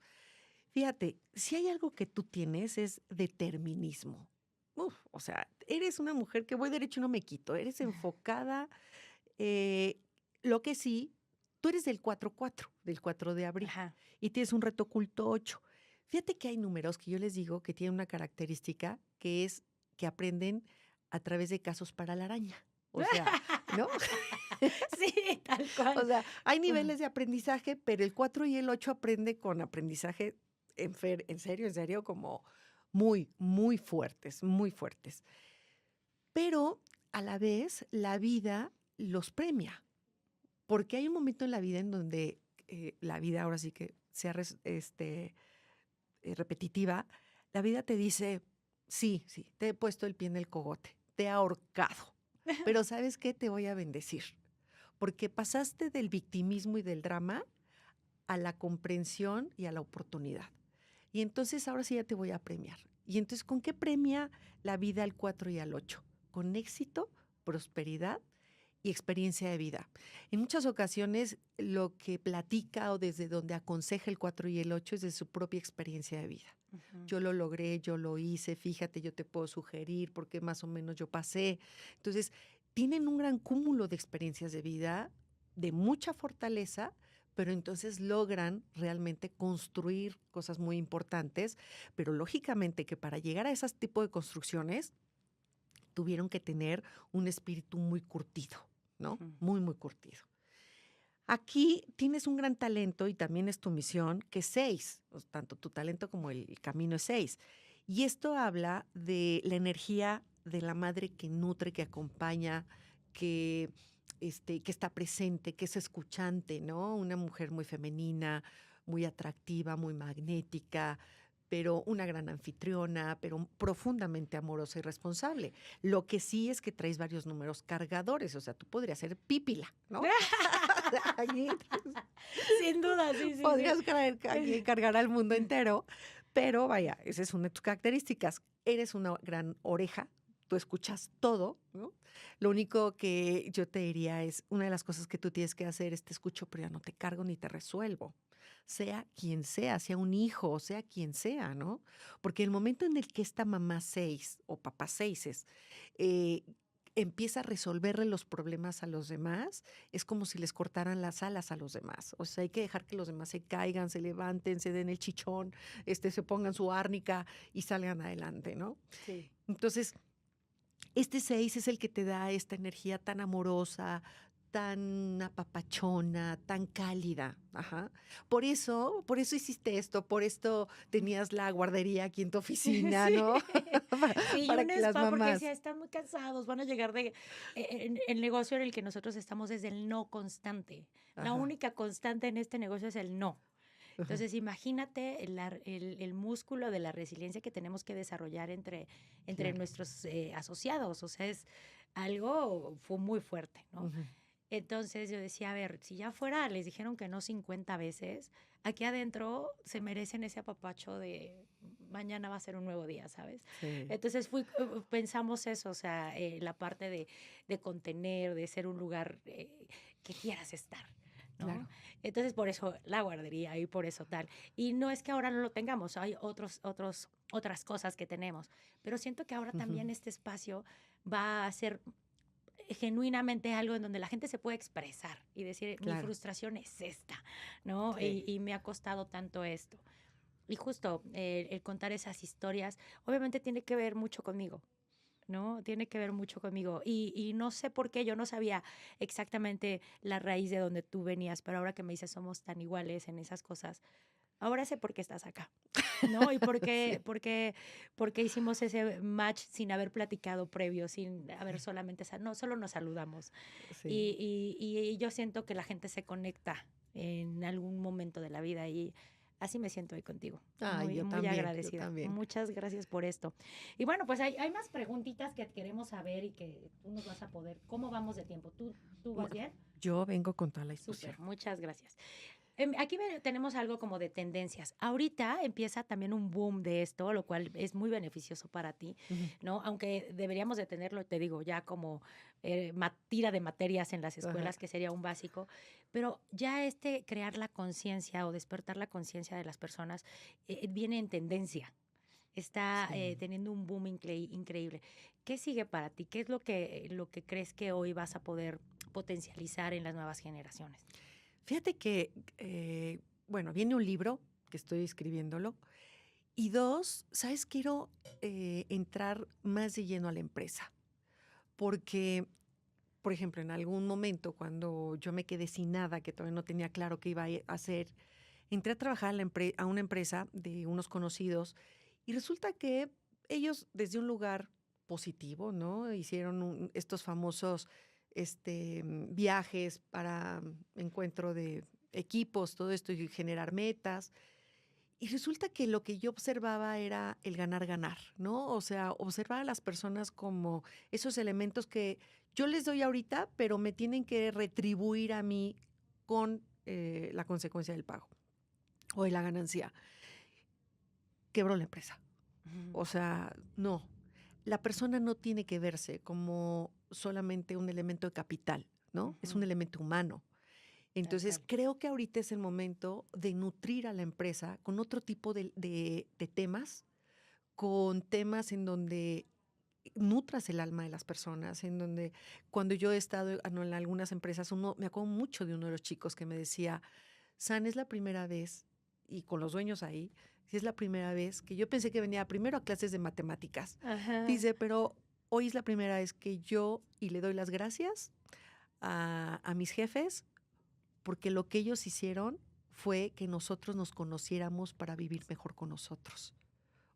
Fíjate, si hay algo que tú tienes es determinismo. Uf, o sea, eres una mujer que voy derecho y no me quito, eres enfocada. eh, lo que sí, tú eres del 4-4, del 4 de abril, Ajá. y tienes un reto oculto 8. Fíjate que hay números que yo les digo que tienen una característica que es que aprenden a través de casos para la araña. O sea, ¿no? Sí, tal O cual. sea, hay niveles de aprendizaje, pero el 4 y el 8 aprende con aprendizaje en serio, como muy, muy fuertes, muy fuertes. Pero a la vez la vida los premia, porque hay un momento en la vida en donde la vida ahora sí que sea repetitiva, la vida te dice, sí, sí, te he puesto el pie en el cogote, te he ahorcado, pero ¿sabes qué? Te voy a bendecir, porque pasaste del victimismo y del drama a la comprensión y a la oportunidad. Y entonces ahora sí ya te voy a premiar. Y entonces, ¿con qué premia la vida al 4 y al 8? Con éxito, prosperidad y experiencia de vida. En muchas ocasiones lo que platica o desde donde aconseja el 4 y el 8 es de su propia experiencia de vida. Yo lo logré, yo lo hice, fíjate, yo te puedo sugerir porque más o menos yo pasé. Entonces, tienen un gran cúmulo de experiencias de vida, de mucha fortaleza, pero entonces logran realmente construir cosas muy importantes, pero lógicamente que para llegar a ese tipo de construcciones tuvieron que tener un espíritu muy curtido, ¿no? Muy, muy curtido. Aquí tienes un gran talento y también es tu misión, que es 6, tanto tu talento como el camino es 6. Y esto habla de la energía de la madre que nutre, que acompaña, que, que está presente, que es escuchante, ¿no? Una mujer muy femenina, muy atractiva, muy magnética, pero una gran anfitriona, pero profundamente amorosa y responsable. Lo que sí es que traes varios números cargadores, o sea, tú podrías ser Pípila, ¿no? Aquí Sin duda, sí, sí, podrías sí. cargar al mundo entero, pero vaya, esa es una de tus características. Eres una gran oreja, tú escuchas todo, ¿no? Lo único que yo te diría es, una de las cosas que tú tienes que hacer es te escucho, pero ya no te cargo ni te resuelvo. Sea quien sea un hijo, sea quien sea, ¿no? Porque el momento en el que esta mamá 6 o papá 6 empieza a resolverle los problemas a los demás, es como si les cortaran las alas a los demás. O sea, hay que dejar que los demás se caigan, se levanten, se den el chichón, se pongan su árnica y salgan adelante, ¿no? Sí. Entonces, este 6 es el que te da esta energía tan amorosa, tan apapachona, tan cálida. Ajá. Por eso hiciste esto, por esto tenías la guardería aquí en tu oficina, Sí. ¿no? Sí, y Para un que las spa, porque mamás. decía, están muy cansados, van a llegar de... el negocio en el que nosotros estamos es el no constante. La Ajá. única constante en este negocio es el no. Ajá. Entonces, imagínate el músculo de la resiliencia que tenemos que desarrollar entre Claro. nuestros asociados. O sea, es algo fue muy fuerte, ¿no? Ujú. Entonces yo decía, a ver, si ya afuera les dijeron que no 50 veces, aquí adentro se merecen ese apapacho de mañana va a ser un nuevo día, ¿sabes? Sí. Entonces pensamos eso, o sea, la parte de contener, de ser un lugar que quieras estar, ¿no? Claro. Entonces por eso la guardería y por eso tal. Y no es que ahora no lo tengamos, hay otras cosas que tenemos, pero siento que ahora también Ujú. este espacio va a ser genuinamente algo en donde la gente se puede expresar y decir, mi Claro. frustración es esta, ¿no? Sí. Y me ha costado tanto esto. Y justo el contar esas historias, obviamente tiene que ver mucho conmigo, ¿no? Tiene que ver mucho conmigo. Y no sé por qué, yo no sabía exactamente la raíz de donde tú venías, pero ahora que me dices somos tan iguales en esas cosas, ahora sé por qué estás acá, ¿no? Y Sí. porque hicimos ese match sin haber platicado previo, sin haber Sí. solamente, no, solo nos saludamos. Sí. Y yo siento que la gente se conecta en algún momento de la vida y así me siento hoy contigo. Ay, Muy, yo muy también, yo agradecida. también. Muchas gracias por esto. Y bueno, pues hay más preguntitas que queremos saber y que tú nos vas a poder. ¿Cómo vamos de tiempo? ¿Tú vas bien? Yo vengo con toda la discusión. Súper, muchas gracias. Aquí tenemos algo como de tendencias. Ahorita empieza también un boom de esto, lo cual es muy beneficioso para ti, Ujú. ¿no? Aunque deberíamos de tenerlo, te digo, ya como tira de materias en las Ajá. escuelas, que sería un básico, pero ya crear la conciencia o despertar la conciencia de las personas viene en tendencia. Está Sí. teniendo un boom increíble. ¿Qué sigue para ti? ¿Qué es lo que crees que hoy vas a poder potencializar en las nuevas generaciones? Fíjate que, bueno, viene un libro que estoy escribiéndolo. Y dos, ¿sabes? Quiero entrar más de lleno a la empresa. Porque, por ejemplo, en algún momento, cuando yo me quedé sin nada, que todavía no tenía claro qué iba a hacer, entré a trabajar a una empresa de unos conocidos y resulta que ellos, desde un lugar positivo, ¿no? Hicieron estos famosos viajes para encuentro de equipos, todo esto y generar metas. Y resulta que lo que yo observaba era el ganar, ganar, ¿no? O sea, observar a las personas como esos elementos que yo les doy ahorita, pero me tienen que retribuir a mí con la consecuencia del pago o de la ganancia. Quebró la empresa. Ujú. O sea, no. La persona no tiene que verse como solamente un elemento de capital, ¿no? Es un Ujú. elemento humano. Tal Entonces, cual. creo que ahorita es el momento de nutrir a la empresa con otro tipo de temas, con temas en donde nutras el alma de las personas, en donde cuando yo he estado en algunas empresas, me acuerdo mucho de uno de los chicos que me decía, San, es la primera vez, y con los dueños ahí, sí es la primera vez que yo pensé que venía primero a clases de matemáticas. Ajá. Dice, pero hoy es la primera vez que yo, y le doy las gracias a mis jefes, porque lo que ellos hicieron fue que nosotros nos conociéramos para vivir mejor con nosotros.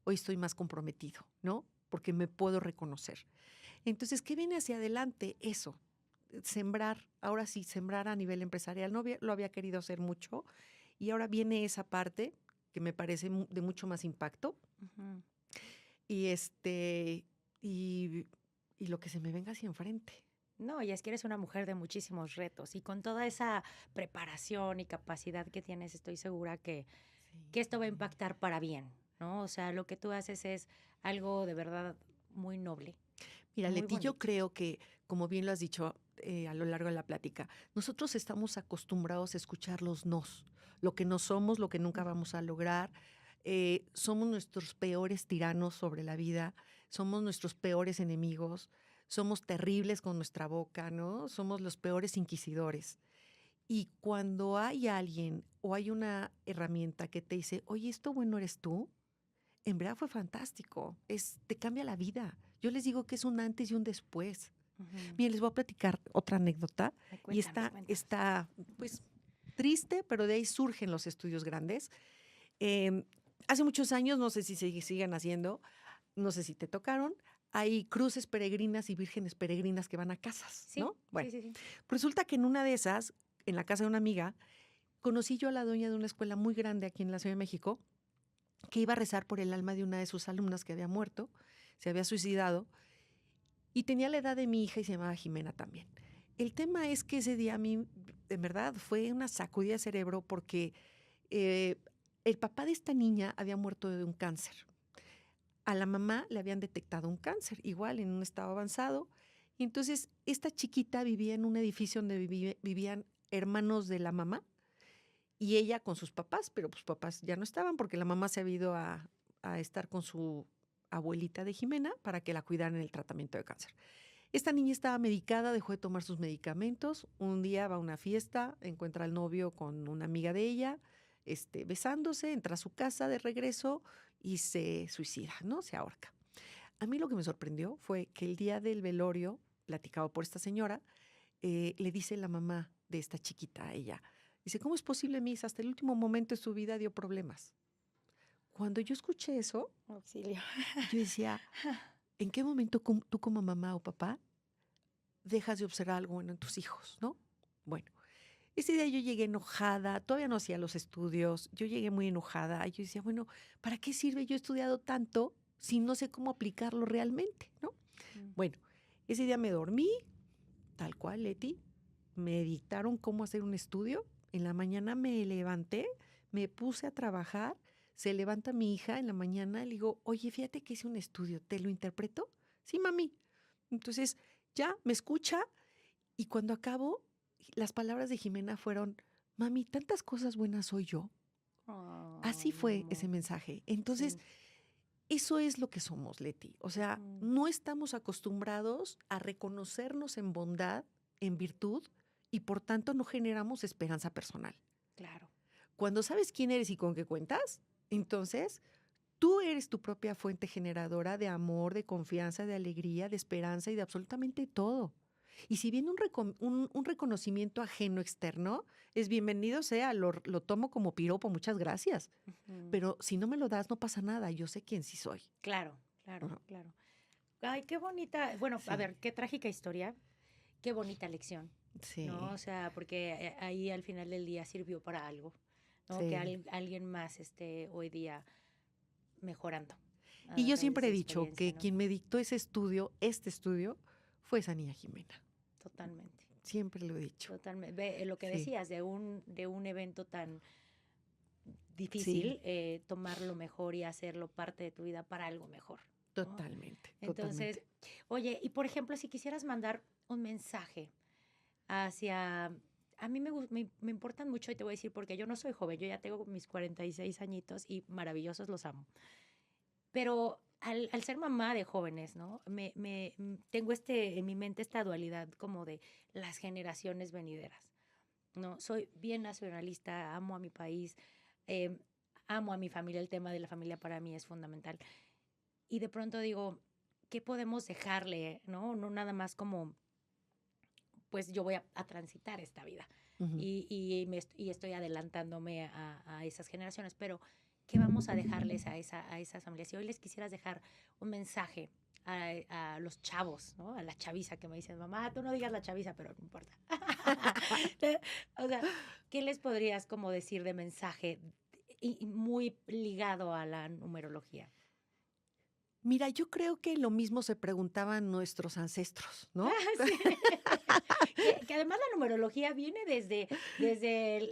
Hoy estoy más comprometido, ¿no? Porque me puedo reconocer. Entonces, ¿qué viene hacia adelante? Eso, sembrar, ahora sí, sembrar a nivel empresarial. No lo había querido hacer mucho y ahora viene esa parte que me parece de mucho más impacto Ujú. y y, y lo que se me venga hacia enfrente. No, y es que eres una mujer de muchísimos retos y con toda esa preparación y capacidad que tienes, estoy segura que esto va a Sí. impactar para bien, ¿no? O sea, lo que tú haces es algo de verdad muy noble, Mira, muy Leti, yo bonito. creo que, como bien lo has dicho a lo largo de la plática, nosotros estamos acostumbrados a escuchar los nos, lo que no somos, lo que nunca Ujú. vamos a lograr. Somos nuestros peores tiranos sobre la vida, somos nuestros peores enemigos, somos terribles con nuestra boca, ¿no? Somos los peores inquisidores. Y cuando hay alguien o hay una herramienta que te dice, oye, esto bueno eres tú, en verdad fue fantástico, te cambia la vida. Yo les digo que es un antes y un después. Miren, les voy a platicar otra anécdota. Y está, pues, triste, pero de ahí surgen los estudios grandes. Hace muchos años, no sé si se siguen haciendo, no sé si te tocaron, hay cruces peregrinas y vírgenes peregrinas que van a casas, Sí, ¿no? Bueno, sí. resulta que en una de esas, en la casa de una amiga, conocí yo a la dueña de una escuela muy grande aquí en la Ciudad de México, que iba a rezar por el alma de una de sus alumnas que había muerto, se había suicidado, y tenía la edad de mi hija y se llamaba Jimena también. El tema es que ese día a mí, en verdad, fue una sacudida de cerebro porque el papá de esta niña había muerto de un cáncer. A la mamá le habían detectado un cáncer, igual en un estado avanzado. Y entonces esta chiquita vivía en un edificio donde vivían hermanos de la mamá y ella con sus papás, pero pues papás ya no estaban porque la mamá se había ido a estar con su abuelita de Jimena para que la cuidaran en el tratamiento de cáncer. Esta niña estaba medicada, dejó de tomar sus medicamentos. Un día va a una fiesta, encuentra al novio con una amiga de ella, besándose, entra a su casa de regreso y se suicida, ¿no? Se ahorca. A mí lo que me sorprendió fue que el día del velorio, platicado por esta señora, le dice la mamá de esta chiquita a ella, dice, ¿cómo es posible, Miss? Hasta el último momento de su vida dio problemas. Cuando yo escuché eso, auxilio, yo decía, ¿en qué momento tú como mamá o papá dejas de observar algo bueno en tus hijos, ¿no? Bueno, ese día yo llegué enojada, todavía no hacía los estudios, yo llegué muy enojada. Yo decía, bueno, ¿para qué sirve? Yo he estudiado tanto si no sé cómo aplicarlo realmente, ¿no? Bueno, ese día me dormí, tal cual, Leti, me dictaron cómo hacer un estudio. En la mañana me levanté, me puse a trabajar, se levanta mi hija en la mañana, le digo, oye, fíjate que hice un estudio, ¿te lo interpreto? Sí, mami. Entonces ya me escucha y cuando acabo, las palabras de Jimena fueron, mami, tantas cosas buenas soy yo. Así fue ese mensaje. Entonces, eso es lo que somos, Leti. O sea, no estamos acostumbrados a reconocernos en bondad, en virtud, y por tanto no generamos esperanza personal. Claro. Cuando sabes quién eres y con qué cuentas, entonces tú eres tu propia fuente generadora de amor, de confianza, de alegría, de esperanza y de absolutamente todo. Y si viene un reconocimiento ajeno externo, es bienvenido sea, lo tomo como piropo, muchas gracias. Pero si no me lo das, no pasa nada, yo sé quién sí soy. Claro. Ay, qué bonita, bueno, Sí. a ver, qué trágica historia, qué bonita lección, Sí. ¿no? O sea, porque ahí al final del día sirvió para algo, ¿no? Sí. Que alguien más esté hoy día mejorando. Y yo siempre he esa dicho que ¿no? quien me dictó este estudio, fue esa niña Jimena. Totalmente. Siempre lo he dicho. Totalmente. Ve, lo que Sí. decías de un evento tan difícil, Sí. tomarlo mejor y hacerlo parte de tu vida para algo mejor, ¿no? Totalmente. Entonces, totalmente. oye, y por ejemplo, si quisieras mandar un mensaje hacia... A mí me importan mucho y te voy a decir porque yo no soy joven, yo ya tengo mis 46 añitos y maravillosos, los amo. Pero al ser mamá de jóvenes, ¿no? Tengo en mi mente esta dualidad como de las generaciones venideras, ¿no? Soy bien nacionalista, amo a mi país, eh, amo a mi familia, el tema de la familia para mí es fundamental. Y de pronto digo, ¿qué podemos dejarle, no? No nada más como, pues yo voy a transitar esta vida Ujú. y estoy adelantándome a esas generaciones, pero ¿qué vamos a dejarles a esas familias? Si hoy les quisieras dejar un mensaje a los chavos, ¿no? A la chaviza que me dicen, mamá, tú no digas la chaviza, pero no importa. O sea, ¿qué les podrías como decir de mensaje y muy ligado a la numerología? Mira, yo creo que lo mismo se preguntaban nuestros ancestros, ¿no? Sí. Que además la numerología viene desde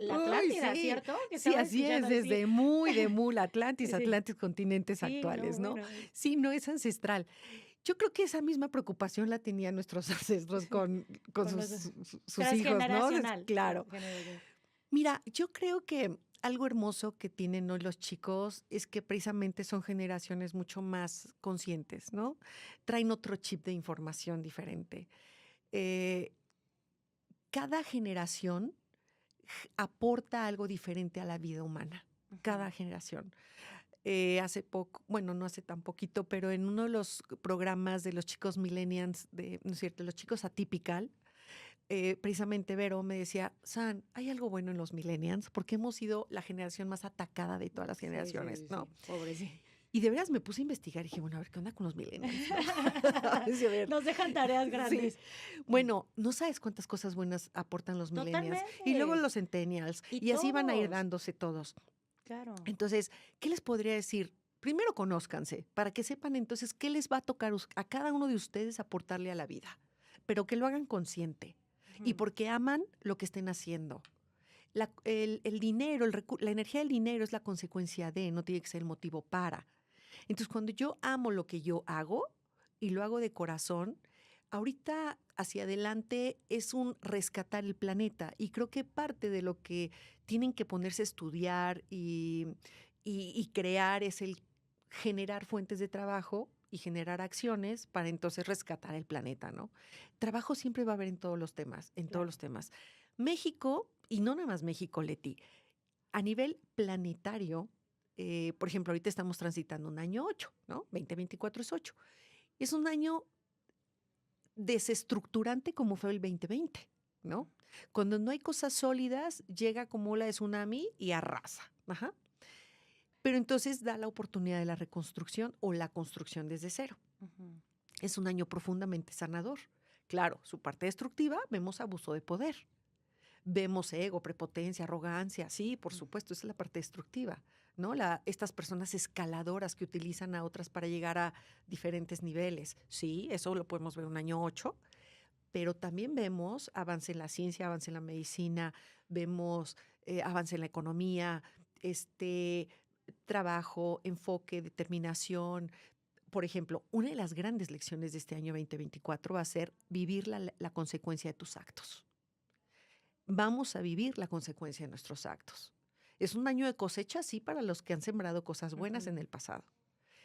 la Uy, Atlántida, sí. ¿cierto? Que Sí, estaba así es, escuchando así. desde la Atlantis, Sí. Atlantis, continentes Sí, no, actuales, ¿no? bueno. Sí, no es ancestral. Yo creo que esa misma preocupación la tenían nuestros ancestros con Con los sus hijos, ¿no? transgeneracional. Claro. Generacional. Mira, yo creo que algo hermoso que tienen hoy los chicos es que precisamente son generaciones mucho más conscientes, ¿no? Traen otro chip de información diferente. Cada generación aporta algo diferente a la vida humana. Cada generación. hace poco, bueno, no hace tan poquito, pero en uno de los programas de los chicos millennials, ¿no es cierto?, los chicos atypical, precisamente Vero me decía, San, ¿hay algo bueno en los millennials? Porque hemos sido la generación más atacada de todas las generaciones, Sí, ¿no? Pobre, sí. Y de veras me puse a investigar y dije, bueno, a ver, ¿qué onda con los millennials? ¿No? Sí, a ver. Nos dejan tareas Sí. grandes. Bueno, no sabes cuántas cosas buenas aportan los millennials. Y luego Totalmente. los centennials. Y Y así van a ir todos. dándose todos. Claro. Entonces, ¿qué les podría decir? Primero, conózcanse, para que sepan entonces qué les va a tocar a cada uno de ustedes aportarle a la vida, pero que lo hagan consciente y Ujú. porque aman lo que estén haciendo. El dinero, la energía del dinero es la consecuencia de, no tiene que ser el motivo para. Entonces, cuando yo amo lo que yo hago y lo hago de corazón, ahorita hacia adelante es un rescatar el planeta. Y creo que parte de lo que tienen que ponerse a estudiar y crear es el generar fuentes de trabajo y generar acciones para entonces rescatar el planeta, ¿no? Trabajo siempre va a haber en todos los temas, en todos Claro. los temas. México, y no nada más México, Leti, a nivel planetario, por ejemplo, ahorita estamos transitando un año 8, ¿no? 2024 es 8. Es un año desestructurante como fue el 2020, ¿no? Cuando no hay cosas sólidas, llega como ola de tsunami y arrasa. Ajá. Pero entonces da la oportunidad de la reconstrucción o la construcción desde cero. Ujú. Es un año profundamente sanador. Claro, su parte destructiva, vemos abuso de poder. Vemos ego, prepotencia, arrogancia, sí, por supuesto, esa es la parte destructiva, ¿no? Estas personas escaladoras que utilizan a otras para llegar a diferentes niveles, sí, eso lo podemos ver un año 8, pero también vemos avance en la ciencia, avance en la medicina, vemos avance en la economía, trabajo, enfoque, determinación. Por ejemplo, una de las grandes lecciones de este año 2024 va a ser vivir la consecuencia de tus actos. Vamos a vivir la consecuencia de nuestros actos. Es un año de cosecha, sí, para los que han sembrado cosas buenas en el pasado.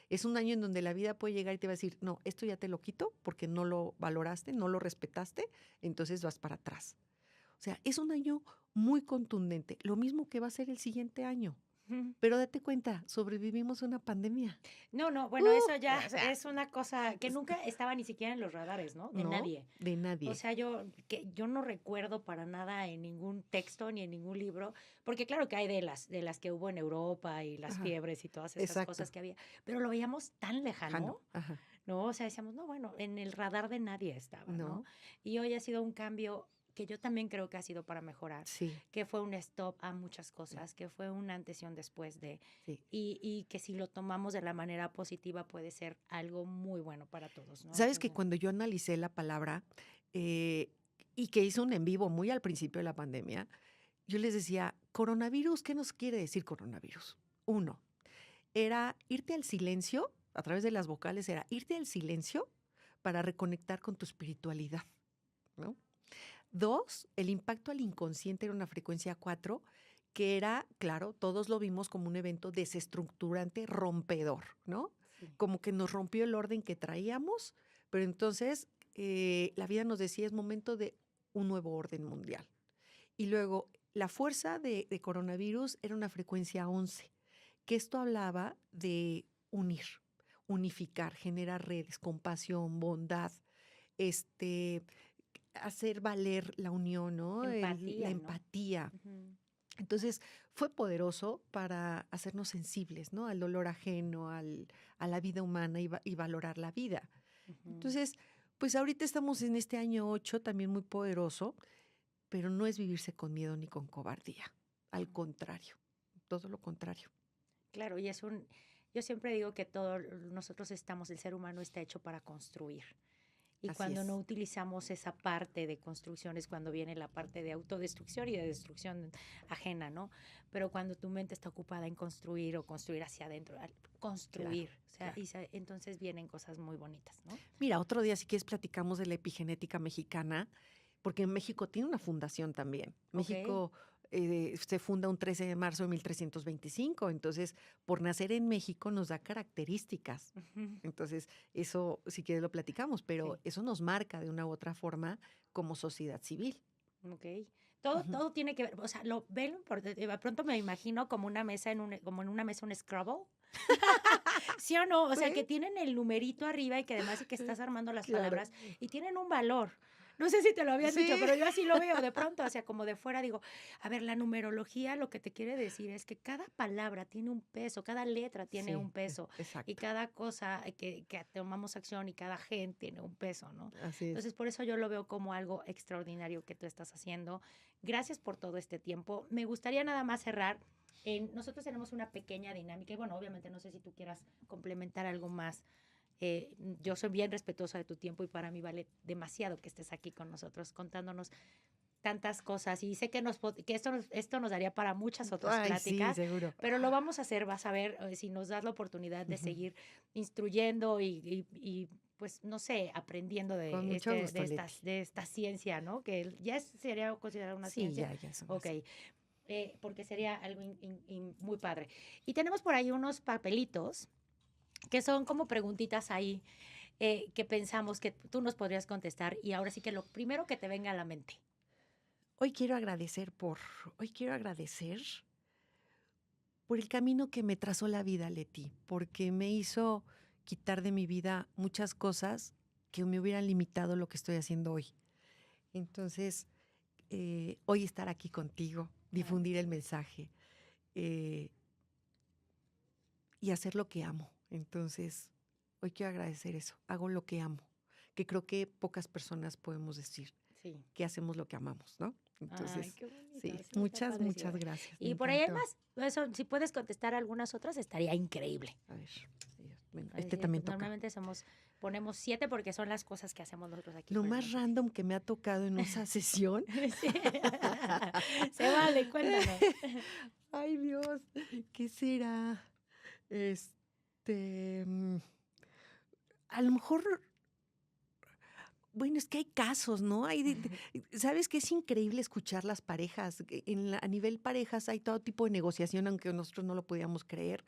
Es un año en donde la vida puede llegar y te va a decir, no, esto ya te lo quito porque no lo valoraste, no lo respetaste, entonces vas para atrás. O sea, es un año muy contundente, lo mismo que va a ser el siguiente año. Ujú. Pero date cuenta, sobrevivimos una pandemia. No, bueno, eso ya O sea, es una cosa que nunca estaba ni siquiera en los radares, ¿no? De no, nadie. de nadie. O sea, yo no recuerdo para nada en ningún texto ni en ningún libro, porque claro que hay de las que hubo en Europa y las Ajá, fiebres y todas esas exacto. cosas que había, pero lo veíamos tan lejano, Ajá, ¿no? O sea, decíamos, no, bueno, en el radar de nadie estaba, ¿no? no, Y hoy ha sido un cambio que yo también creo que ha sido para mejorar, sí, que fue un stop a muchas cosas, que fue un antes y un después de, sí. y que si lo tomamos de la manera positiva puede ser algo muy bueno para todos, ¿no? Sabes que Entonces, cuando yo analicé la palabra y que hice un en vivo muy al principio de la pandemia, yo les decía, coronavirus, ¿qué nos quiere decir coronavirus? Uno, era irte al silencio, a través de las vocales, era irte al silencio para reconectar con tu espiritualidad, ¿no? Dos, el impacto al inconsciente era una frecuencia 4, que era, claro, todos lo vimos como un evento desestructurante, rompedor, ¿no? sí. Como que nos rompió el orden que traíamos, pero entonces la vida nos decía es momento de un nuevo orden mundial. Y luego, la fuerza de coronavirus era una frecuencia 11, que esto hablaba de unir, unificar, generar redes, compasión, bondad, hacer valer la unión, ¿no? La Empatía, ¿no? empatía. Ujú. Entonces, fue poderoso para hacernos sensibles, ¿no? Al dolor ajeno, a la vida humana y valorar la vida. Ujú. Entonces, pues ahorita estamos en este año 8 también muy poderoso, pero no es vivirse con miedo ni con cobardía. Al contrario, todo lo contrario. Claro, yo siempre digo que nosotros el ser humano está hecho para construir. Y Así cuando no es. utilizamos esa parte de construcción es cuando viene la parte de autodestrucción y de destrucción ajena, ¿no? Pero cuando tu mente está ocupada en construir o construir hacia adentro, construir, Claro, o sea, claro. entonces vienen cosas muy bonitas, ¿no? Mira, otro día si quieres platicamos de la epigenética mexicana, porque México tiene una fundación también. Ok. México se funda un 13 de marzo de 1325, entonces por nacer en México nos da características. Ujú. Entonces eso si quieres lo platicamos, pero Sí. eso nos marca de una u otra forma como sociedad civil. Ok. Todo tiene que ver, o sea, lo ven, de pronto me imagino como una mesa como en una mesa un Scrabble. ¿Sí o no? O sea, que tienen el numerito arriba y que además y que estás armando las Claro. palabras y tienen un valor. No sé si te lo habían dicho, Sí. pero yo así lo veo de pronto, o sea, como de fuera digo, a ver, la numerología lo que te quiere decir es que cada palabra tiene un peso, cada letra tiene Sí, un peso y exacto. cada cosa que tomamos acción y cada gen tiene un peso, ¿no? Así es. Entonces, por eso yo lo veo como algo extraordinario que tú estás haciendo. Gracias por todo este tiempo. Me gustaría nada más cerrar. Nosotros tenemos una pequeña dinámica y bueno, obviamente no sé si tú quieras complementar algo más. Yo soy bien respetuosa de tu tiempo y para mí vale demasiado que estés aquí con nosotros contándonos tantas cosas y sé que, esto nos daría para muchas otras Ay, sí, pláticas, seguro. pero lo vamos a hacer, vas a ver si nos das la oportunidad de seguir instruyendo y, pues, no sé, aprendiendo Con mucho gusto, Leti. de esta ciencia, ¿no? Que ya sería considerada una Sí, ciencia. ya es Ok, porque sería algo muy padre. Y tenemos por ahí unos papelitos que son como preguntitas ahí que pensamos que tú nos podrías contestar y ahora sí que lo primero que te venga a la mente. Hoy quiero agradecer por el camino que me trazó la vida, Leti, porque me hizo quitar de mi vida muchas cosas que me hubieran limitado lo que estoy haciendo hoy. Entonces, hoy estar aquí contigo, difundir el mensaje eh, y hacer lo que amo. Entonces, hoy quiero agradecer eso. Hago lo que amo, que creo que pocas personas podemos decir Sí. que hacemos lo que amamos, ¿no? Ay, Entonces, qué bonito. sí, Está muchas padrísimo. gracias. Me Y por ahí hay encantó. más. Eso, si puedes contestar algunas otras, estaría increíble. A ver, venga, Ay, este sí, también toca. normalmente ponemos 7 porque son las cosas que hacemos nosotros aquí. Lo por más eso. random que me ha tocado en esa sesión. Sí. Se vale, cuéntanos. Ay, Dios, ¿qué será? Este, a lo mejor, bueno, es que hay casos, ¿no? ¿Sabes qué es increíble escuchar las parejas? A nivel parejas hay todo tipo de negociación, aunque nosotros no lo podíamos creer.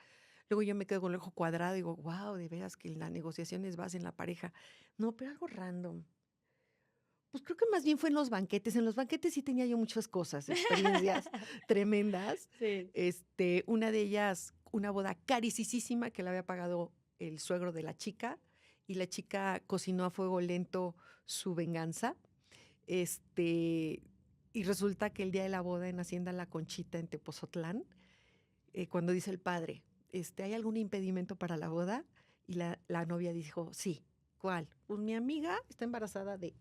Luego yo me quedo con el ojo cuadrado y digo, wow, de veras que la negociación es base en la pareja. No, pero algo random. Pues creo que más bien fue en los banquetes. En los banquetes sí tenía yo muchas cosas, experiencias tremendas. Sí. Una de ellas, una boda carísima que la había pagado el suegro de la chica y la chica cocinó a fuego lento su venganza. Y resulta que el día de la boda en Hacienda La Conchita en Tepozotlán, cuando dice el padre, ¿hay algún impedimento para la boda? Y la novia dijo, sí. ¿Cuál? Pues mi amiga está embarazada de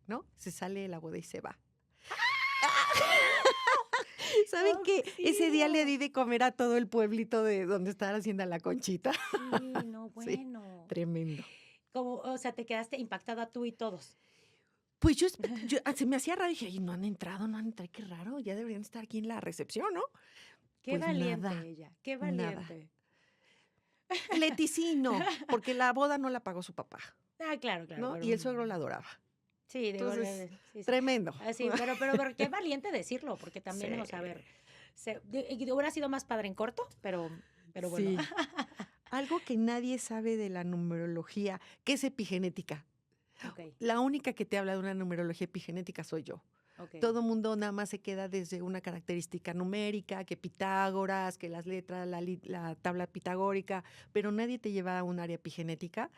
¿no? Se sale de la boda y se va. ¿Saben qué? Ese día le di de comer a todo el pueblito de donde estaba Hacienda La Conchita. Sí, no, Sí, bueno. tremendo. Como, o sea, te quedaste impactada tú y todos. Pues se me hacía raro y dije, ay, no han entrado, qué raro, ya deberían estar aquí en la recepción, ¿no? Qué Pues valiente nada, ella, qué nada. valiente. Leti sí, no, porque la boda no la pagó su papá, Ah, claro, claro. ¿no? Pero, Y el suegro la adoraba. sí, digo, Entonces, sí. tremendo. Así, pero qué valiente decirlo, porque también, Sí. o sea, a ver, hubiera sido más padre en corto, pero bueno. Sí. Algo que nadie sabe de la numerología, que es epigenética. Ok, La única que te habla de una numerología epigenética soy yo. ok. Todo mundo nada más se queda desde una característica numérica, que Pitágoras, que las letras, la tabla pitagórica, pero nadie te lleva a un área epigenética.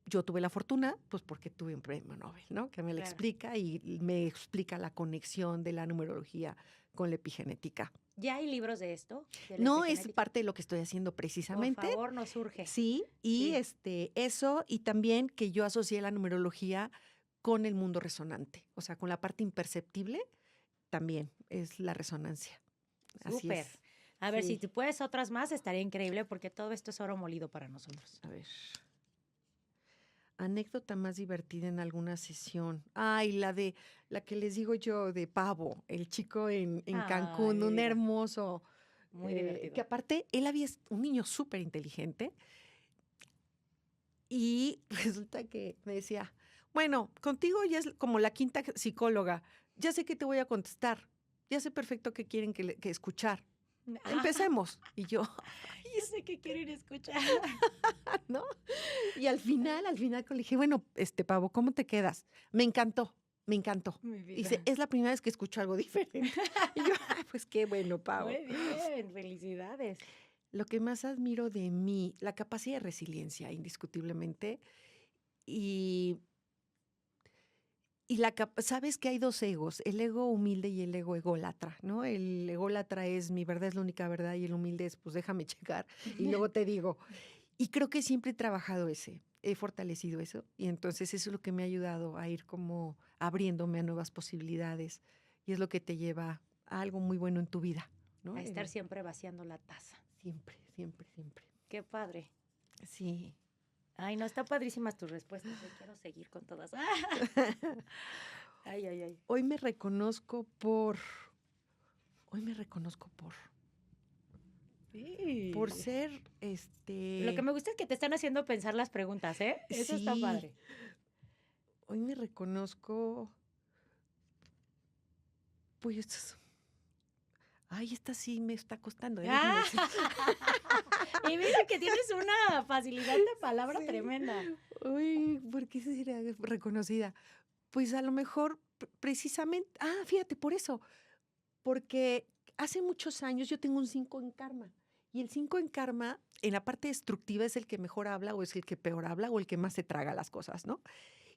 Yo tuve la fortuna, pues porque tuve un premio Nobel, ¿no? Que me lo Claro. explica y me explica la conexión de la numerología con la epigenética. ¿Ya hay libros de esto? De la No es epigenética? parte de lo que estoy haciendo precisamente. Por favor, nos surge. Sí, y eso, y también que yo asocié la numerología con el mundo resonante, o sea, con la parte imperceptible, también es la resonancia. Así Súper. es. A ver, Sí. si te puedes otras más, estaría increíble porque todo esto es oro molido para nosotros. A ver. Anécdota más divertida en alguna sesión. Ay, la que les digo yo de Pavo, el chico en Cancún, Ay, un divino. hermoso. Muy divertido. Que aparte, él había un niño súper inteligente. Y resulta que me decía, bueno, contigo ya es como la quinta psicóloga. Ya sé que te voy a contestar. Ya sé perfecto qué quieren que escuchar. Empecemos. Y yo, Yo sé que quieren escuchar. ¿no? Y al final le dije, bueno, Pavo, ¿cómo te quedas? Me encantó. Me encantó. Mi vida. Dice, es la primera vez que escucho algo diferente. Y yo, pues qué bueno, Pau. Muy bien, felicidades. Lo que más admiro de mí, la capacidad de resiliencia, indiscutiblemente. Y sabes que hay dos egos, el ego humilde y el ego ególatra, ¿no? El ególatra es mi verdad es la única verdad y el humilde es pues déjame checar y luego te digo. Y creo que siempre he trabajado he fortalecido eso y entonces eso es lo que me ha ayudado a ir como abriéndome a nuevas posibilidades y es lo que te lleva a algo muy bueno en tu vida, ¿no? A estar siempre vaciando la taza. Siempre, siempre, siempre. Qué padre. Sí. Ay, no, están padrísimas tus respuestas. Yo quiero seguir con todas. Ay, ay, ay. Hoy me reconozco por Sí. ser, Lo que me gusta es que te están haciendo pensar las preguntas, ¿eh? Eso está Sí. padre. Hoy me reconozco, pues, ay, esta sí me está costando. Déjame decir. Y mira que tienes una facilidad de palabra Sí. tremenda. Uy, ¿por qué sería reconocida? Pues a lo mejor precisamente, fíjate, por eso, porque hace muchos años yo tengo un 5 en karma. Y el 5 en karma, en la parte destructiva, es el que mejor habla o es el que peor habla o el que más se traga las cosas, ¿no?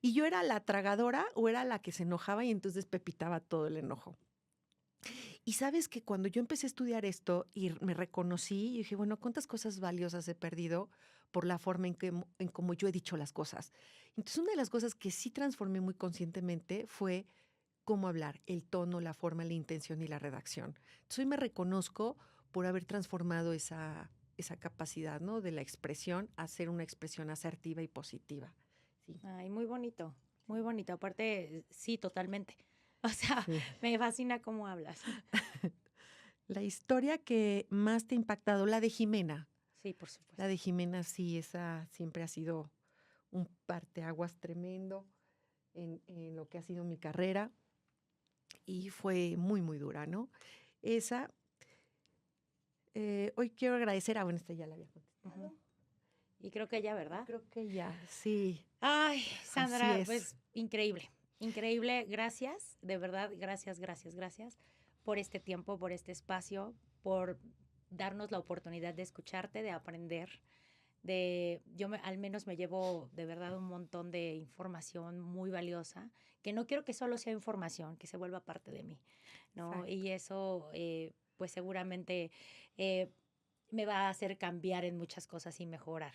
Y yo era la tragadora o era la que se enojaba y entonces pepitaba todo el enojo. Y sabes que cuando yo empecé a estudiar esto y me reconocí, y dije, bueno, ¿cuántas cosas valiosas he perdido por la forma en cómo yo he dicho las cosas? Entonces, una de las cosas que sí transformé muy conscientemente fue cómo hablar, el tono, la forma, la intención y la redacción. Entonces, hoy me reconozco por haber transformado esa capacidad, ¿no? De la expresión a ser una expresión asertiva y positiva. Sí. Ay, muy bonito, muy bonito. Aparte, sí, totalmente. O sea, Sí. me fascina cómo hablas. La historia que más te ha impactado, la de Jimena. Sí, por supuesto. La de Jimena, sí, esa siempre ha sido un parteaguas tremendo en lo que ha sido mi carrera y fue muy, muy dura, ¿no? Esa, hoy quiero agradecer, bueno, esta ya la había contestado. Ujú. Y creo que ya, ¿verdad? Creo que ya, sí. Ay, Sandra, es. pues increíble, increíble. Gracias, de verdad, gracias, gracias, gracias por este tiempo, por este espacio, por darnos la oportunidad de escucharte, de aprender, al menos me llevo de verdad un montón de información muy valiosa, que no quiero que solo sea información, que se vuelva parte de mí, ¿no? Exacto. Y eso, pues seguramente me va a hacer cambiar en muchas cosas y mejorar.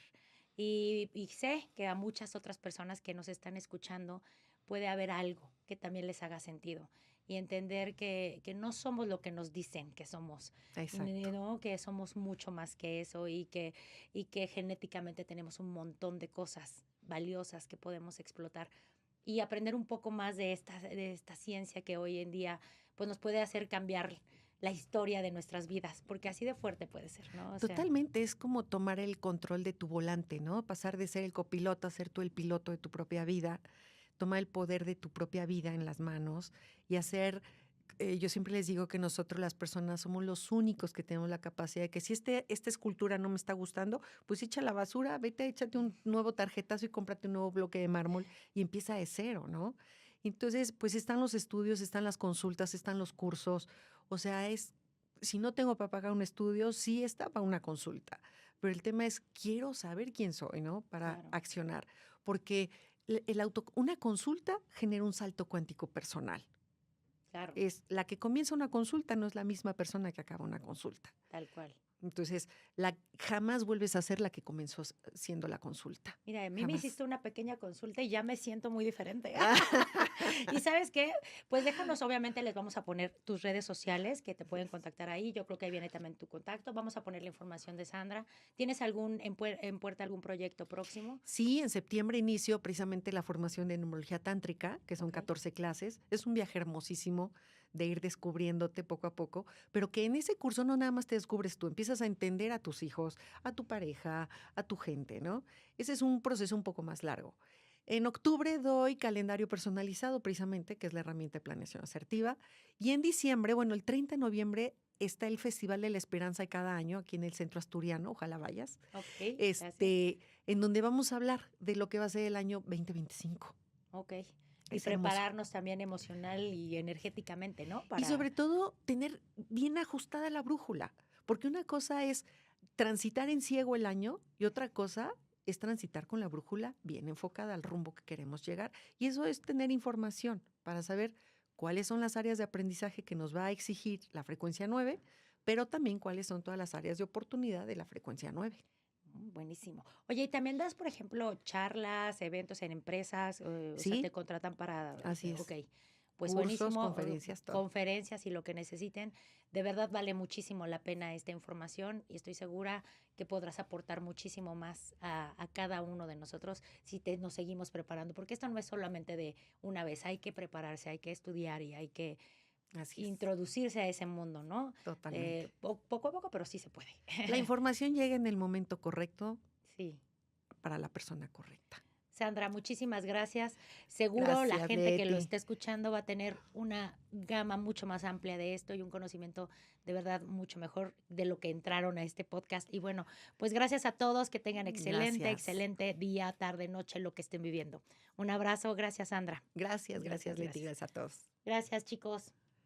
Y sé que a muchas otras personas que nos están escuchando puede haber algo que también les haga sentido y entender que no somos lo que nos dicen que somos, Exacto. ¿no? Que somos mucho más que eso y que genéticamente tenemos un montón de cosas valiosas que podemos explotar y aprender un poco más de esta ciencia que hoy en día pues nos puede hacer cambiar la historia de nuestras vidas, porque así de fuerte puede ser, ¿no? O sea, Totalmente, es como tomar el control de tu volante, ¿no? Pasar de ser el copiloto a ser tú el piloto de tu propia vida, tomar el poder de tu propia vida en las manos y hacer, yo siempre les digo que nosotros las personas somos los únicos que tenemos la capacidad de que si esta escultura no me está gustando, pues echa la basura, vete, échate un nuevo tarjetazo y cómprate un nuevo bloque de mármol y empieza de cero, ¿no? Entonces, pues están los estudios, están las consultas, están los cursos, o sea, si no tengo para pagar un estudio, sí está para una consulta. Pero el tema es, quiero saber quién soy, ¿no? Para Claro. accionar. Porque una consulta genera un salto cuántico personal. claro, Es la que comienza una consulta, no es la misma persona que acaba una consulta. tal cual. Entonces, jamás vuelves a ser la que comenzó siendo la consulta. Mira, a mí me Jamás. hiciste una pequeña consulta y ya me siento muy diferente. ¿Y sabes qué? Pues déjanos, obviamente les vamos a poner tus redes sociales que te pueden contactar ahí. Yo creo que ahí viene también tu contacto. Vamos a poner la información de Sandra. ¿Tienes en puerta algún proyecto próximo? Sí, en septiembre inicio precisamente la formación de numerología tántrica, que son Ok. 14 clases. Es un viaje hermosísimo de ir descubriéndote poco a poco, pero que en ese curso no nada más te descubres tú, empiezas a entender a tus hijos, a tu pareja, a tu gente, ¿no? Ese es un proceso un poco más largo. En octubre doy calendario personalizado precisamente, que es la herramienta de planeación asertiva. Y en diciembre, bueno, el 30 de noviembre está el Festival de la Esperanza de cada año aquí en el Centro Asturiano, ojalá vayas, Ok, gracias. en donde vamos a hablar de lo que va a ser el año 2025. Ok. Y Es hermoso. prepararnos también emocional y energéticamente, ¿no? Y sobre todo, tener bien ajustada la brújula, porque una cosa es transitar en ciego el año y otra cosa es transitar con la brújula bien enfocada al rumbo que queremos llegar. Y eso es tener información para saber cuáles son las áreas de aprendizaje que nos va a exigir la frecuencia 9, pero también cuáles son todas las áreas de oportunidad de la frecuencia 9. Buenísimo. Oye, ¿y también das, por ejemplo, charlas, eventos en empresas? O sea, Sí, te contratan para... así es. Ok, pues Cursos, buenísimo. conferencias, todo. Conferencias y lo que necesiten. De verdad vale muchísimo la pena esta información y estoy segura que podrás aportar muchísimo más a cada uno de nosotros si nos seguimos preparando, porque esto no es solamente de una vez, hay que prepararse, hay que estudiar y hay que Así es, introducirse a ese mundo, ¿no? totalmente. Poco a poco, pero sí se puede. La información llega en el momento correcto Sí. para la persona correcta. Sandra, muchísimas gracias. Seguro la Gracias, gente que lo Leti. esté escuchando va a tener una gama mucho más amplia de esto y un conocimiento de verdad mucho mejor de lo que entraron a este podcast. Y bueno, pues gracias a todos, que tengan Gracias. excelente día, tarde, noche, lo que estén viviendo. Un abrazo, gracias Sandra. Gracias, Leti. Gracias a todos. Gracias chicos.